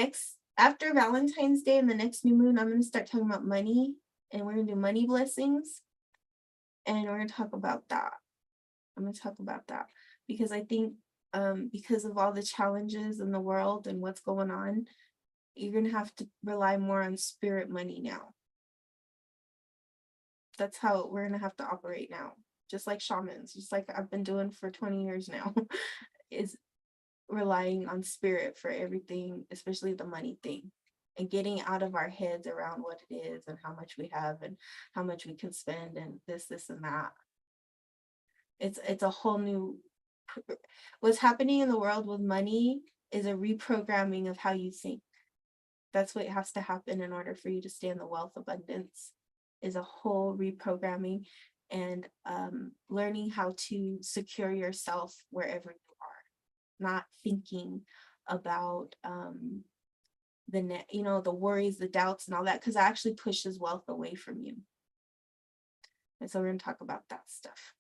after Valentine's Day and the next new moon, I'm going to start talking about money, and we're going to do money blessings, and we're going to talk about that. I'm going to talk about that because I think because of all the challenges in the world and what's going on, you're going to have to rely more on spirit money now. That's how we're going to have to operate now, just like shamans, just like I've been doing for 20 years now, is relying on spirit for everything, especially the money thing, and getting out of our heads around what it is and how much we have and how much we can spend and this and that. It's a whole new, what's happening in the world with money is a reprogramming of how you think. That's what has to happen in order for you to stay in the wealth abundance, is a whole reprogramming and learning how to secure yourself wherever you are, not thinking about the worries, the doubts and all that, because it actually pushes wealth away from you. And so we're going to talk about that stuff.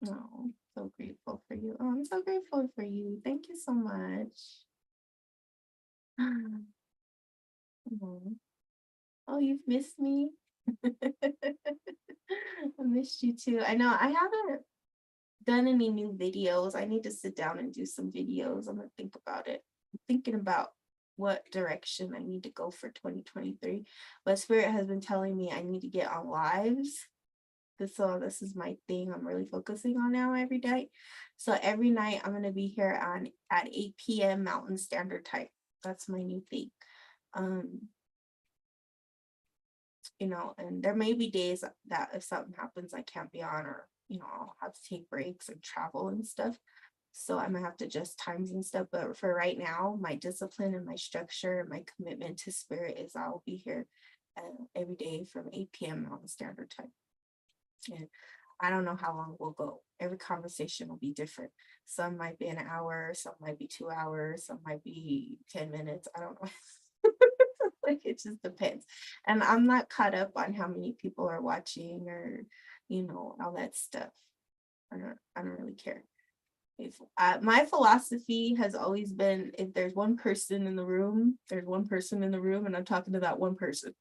Oh, so grateful for you. Oh, I'm so grateful for you. Thank you so much. Oh, you've missed me. I missed you too. I know I haven't done any new videos. I need to sit down and do some videos. I'm gonna think about it. I'm thinking about what direction I need to go for 2023. But Spirit has been telling me I need to get on lives. So this is my thing I'm really focusing on now every day. So every night I'm going to be here at 8 p.m. Mountain Standard Time. That's my new thing. And there may be days that if something happens I can't be on, or I'll have to take breaks and travel and stuff. So I'm gonna have to adjust times and stuff. But for right now, my discipline and my structure and my commitment to Spirit is I'll be here every day from 8 p.m. Mountain Standard Time. And I don't know how long we'll go. Every conversation will be different. Some might be an hour, some might be 2 hours, some might be 10 minutes. I don't know. Like, it just depends. And I'm not caught up on how many people are watching or, all that stuff. I don't really care. If my philosophy has always been, if there's one person in the room, there's one person in the room, and I'm talking to that one person.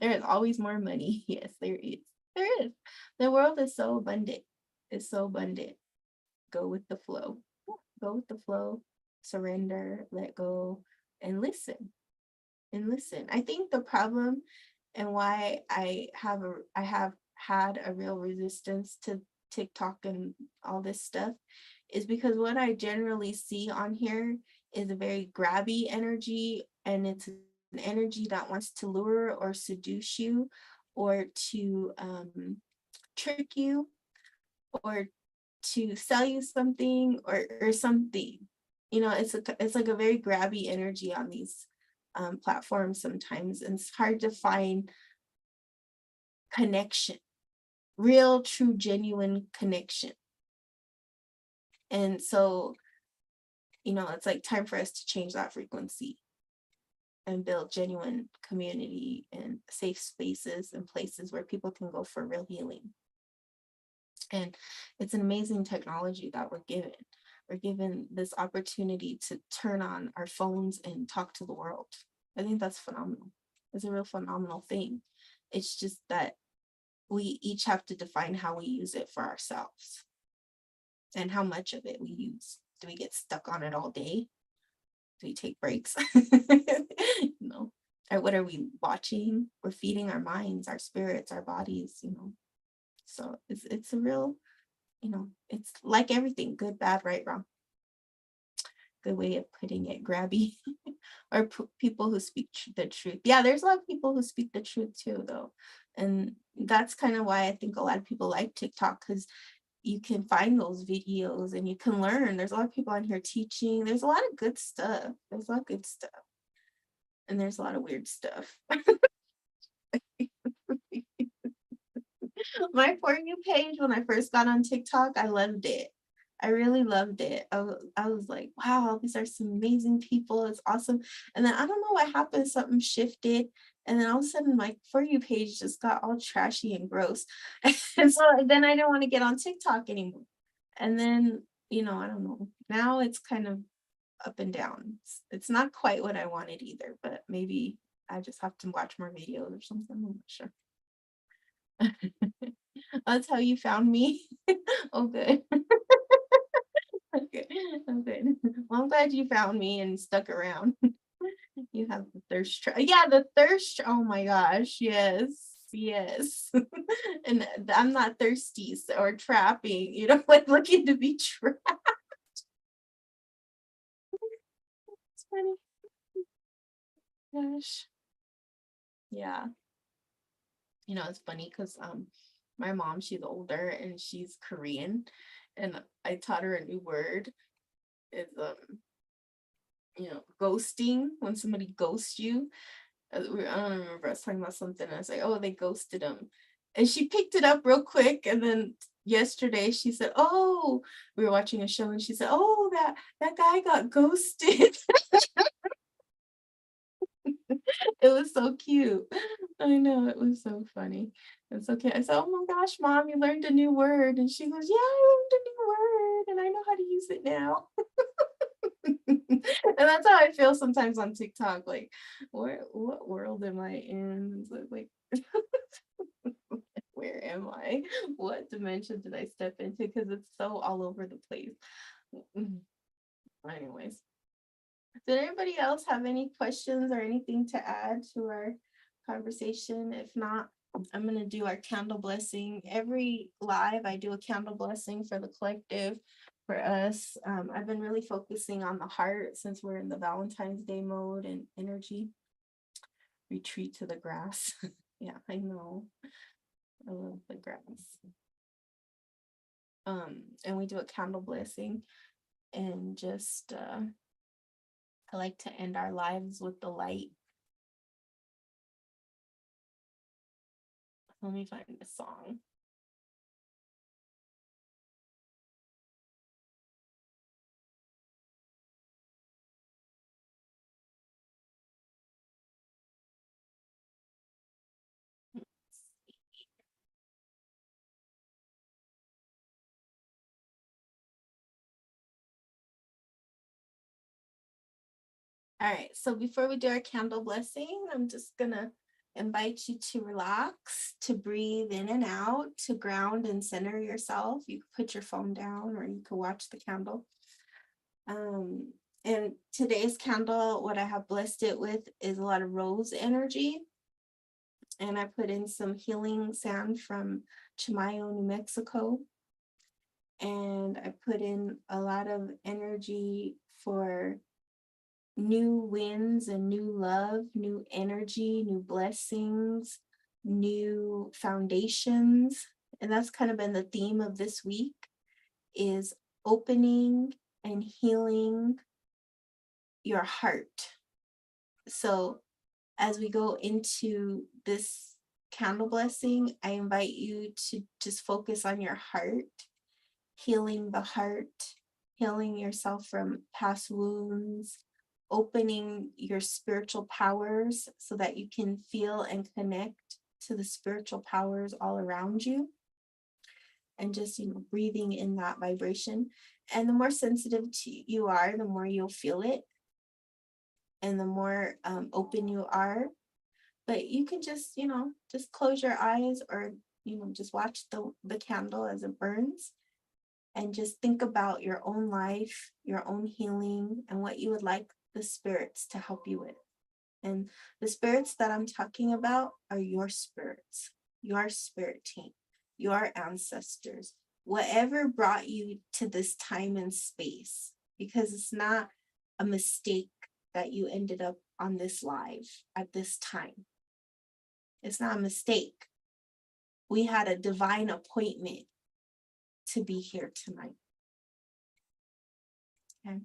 There is always more money. Yes, there is. There is. The world is so abundant. It's so abundant. Go with the flow. Go with the flow. Surrender, let go, and listen. And listen. I think the problem and why I have had a real resistance to TikTok and all this stuff is because what I generally see on here is a very grabby energy, and it's an energy that wants to lure or seduce you or to trick you or to sell you something or something. It's like a very grabby energy on these platforms sometimes, and it's hard to find connection, real, true, genuine connection. And so, it's like time for us to change that frequency and build genuine community and safe spaces and places where people can go for real healing. And it's an amazing technology that we're given. We're given this opportunity to turn on our phones and talk to the world. I think that's phenomenal. It's a real phenomenal thing. It's just that we each have to define how we use it for ourselves and how much of it we use. Do we get stuck on it all day? Do we take breaks? Or what are we watching? We're feeding our minds, our spirits, our bodies, So it's a real, it's like everything, good, bad, right, wrong. Good way of putting it, grabby. Or people who speak the truth. Yeah, there's a lot of people who speak the truth too, though. And that's kind of why I think a lot of people like TikTok, because you can find those videos and you can learn. There's a lot of people on here teaching. There's a lot of good stuff. There's a lot of good stuff. And there's a lot of weird stuff. My For You page, when I first got on TikTok, I loved it. I really loved it. I was like, wow, these are some amazing people. It's awesome. And then I don't know what happened. Something shifted. And then all of a sudden, my For You page just got all trashy and gross. And so then I didn't want to get on TikTok anymore. And then, I don't know. Now it's kind of up and down. It's not quite what I wanted either, but maybe I just have to watch more videos or something. I'm not sure. That's how you found me. Oh, good. Okay, I'm good. Well, I'm glad you found me and stuck around. You have the thirst trap. Yeah, the thirst. Oh my gosh. Yes. Yes. And I'm not thirsty or trapping, like looking to be trapped. It's funny. Gosh. Yeah. It's funny because my mom, she's older and she's Korean, and I taught her a new word. Is ghosting, when somebody ghosts you. I don't remember, I was talking about something, and I was like, oh, they ghosted him. And she picked it up real quick, and then yesterday she said, oh, we were watching a show, and she said, oh, that guy got ghosted. It was so cute. I know, it was so funny. It's okay. I said, oh my gosh, Mom, you learned a new word. And she goes, yeah, I learned a new word and I know how to use it now. And that's how I feel sometimes on TikTok. Like, what world am I in? So like, where am I? What dimension did I step into? Because it's so all over the place. Anyways. Did anybody else have any questions or anything to add to our conversation? If not, I'm going to do our candle blessing. Every live, I do a candle blessing for the collective, for us. I've been really focusing on the heart since we're in the Valentine's Day mode and energy. Retreat to the grass. Yeah, I know. I love the grass. And we do a candle blessing and just I like to end our lives with the light. Let me find the song. All right, so before we do our candle blessing, I'm just gonna invite you to relax, to breathe in and out, to ground and center yourself. You can put your phone down or you can watch the candle. And today's candle, what I have blessed it with is a lot of rose energy. And I put in some healing sand from Chimayo, New Mexico. And I put in a lot of energy for new winds and new love, new energy, new blessings, new foundations. And that's kind of been the theme of this week, is opening and healing your heart. So as we go into this candle blessing, I invite you to just focus on your heart, healing the heart, healing yourself from past wounds, opening your spiritual powers so that you can feel and connect to the spiritual powers all around you. And just, breathing in that vibration. And the more sensitive you are, the more you'll feel it. And the more open you are. But you can just, just close your eyes or, just watch the candle as it burns. And just think about your own life, your own healing, and what you would like the spirits to help you with. And the spirits that I'm talking about are your spirits, your spirit team, your ancestors, whatever brought you to this time and space, because it's not a mistake that you ended up on this live at this time. It's not a mistake. We had a divine appointment to be here tonight. Okay.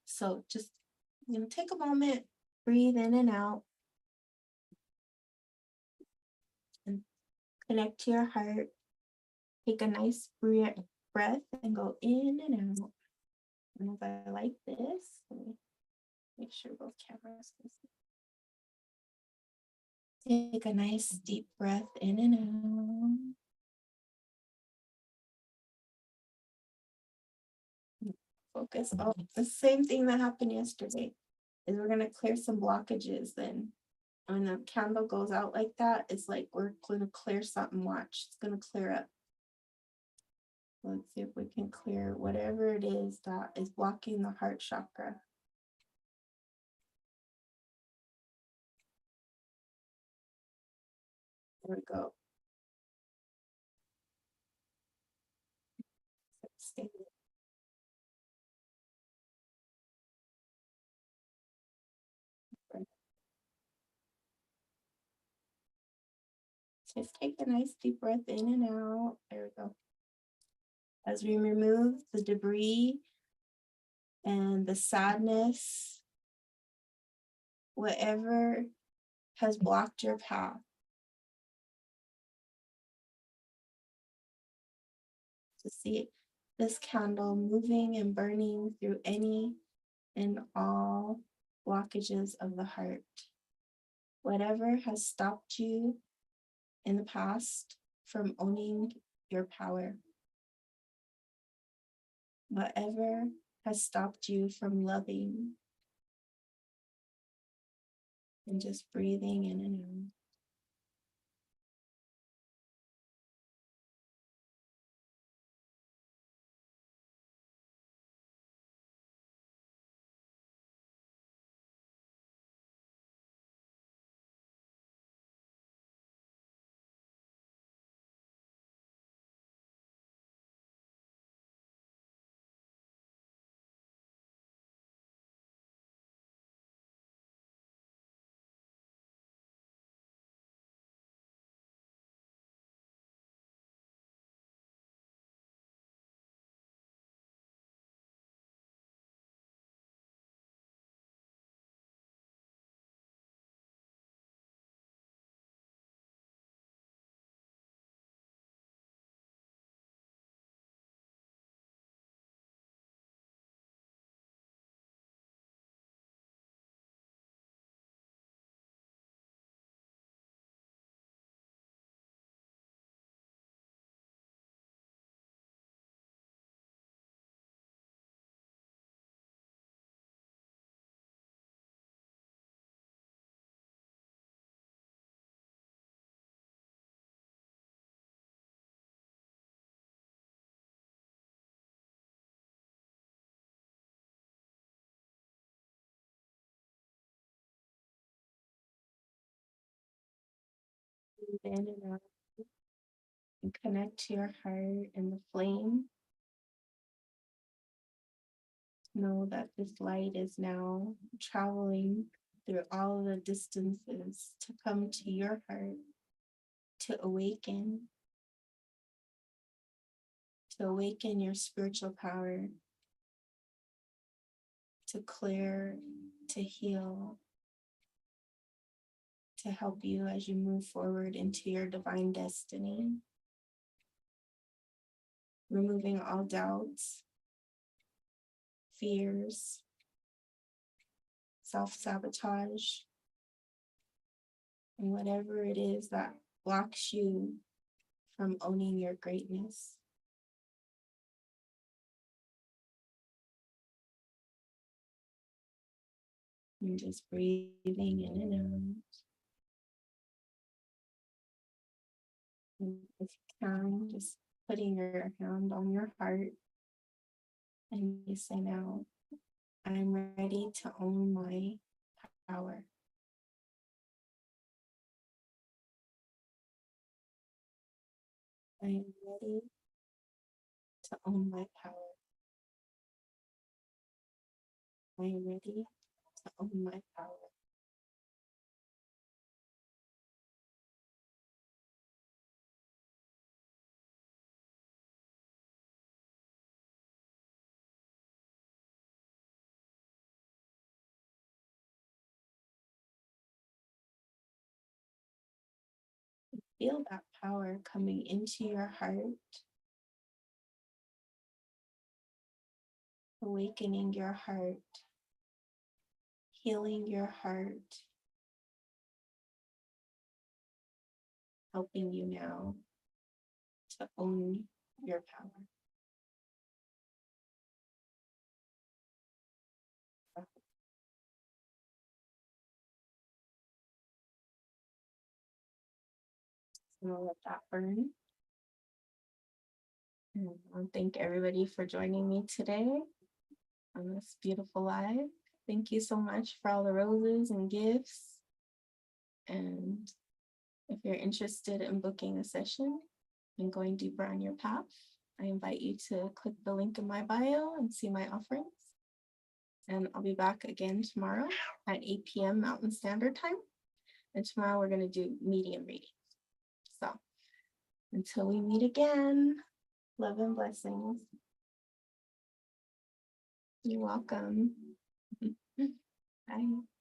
So just, take a moment, breathe in and out, and connect to your heart. Take a nice breath and go in and out. And if I like this, let me make sure both cameras can see. Take a nice deep breath in and out. Focus. Oh, the same thing that happened yesterday is we're going to clear some blockages then. When the candle goes out like that, it's like we're going to clear something. Watch, it's going to clear up. Let's see if we can clear whatever it is that is blocking the heart chakra. There we go. Stay. Just take a nice deep breath in and out. There we go. As we remove the debris and the sadness, whatever has blocked your path. To see this candle moving and burning through any and all blockages of the heart. Whatever has stopped you in the past from owning your power. Whatever has stopped you from loving. And just breathing in and out. Breathe in and out and connect to your heart and the flame. Know that this light is now traveling through all the distances to come to your heart, to awaken your spiritual power, to clear, to heal, to help you as you move forward into your divine destiny. Removing all doubts, fears, self-sabotage, and whatever it is that blocks you from owning your greatness. And just breathing in and out. And if you can, just putting your hand on your heart and you say, now, I'm ready to own my power. I am ready to own my power. I am ready to own my power. Feel that power coming into your heart, awakening your heart, healing your heart, helping you now to own your power. So I'll let that burn. And I'll thank everybody for joining me today on this beautiful live. Thank you so much for all the roses and gifts. And if you're interested in booking a session and going deeper on your path, I invite you to click the link in my bio and see my offerings. And I'll be back again tomorrow at 8 p.m. Mountain Standard Time. And tomorrow we're going to do medium readings. So until we meet again, love and blessings. You're welcome. Bye.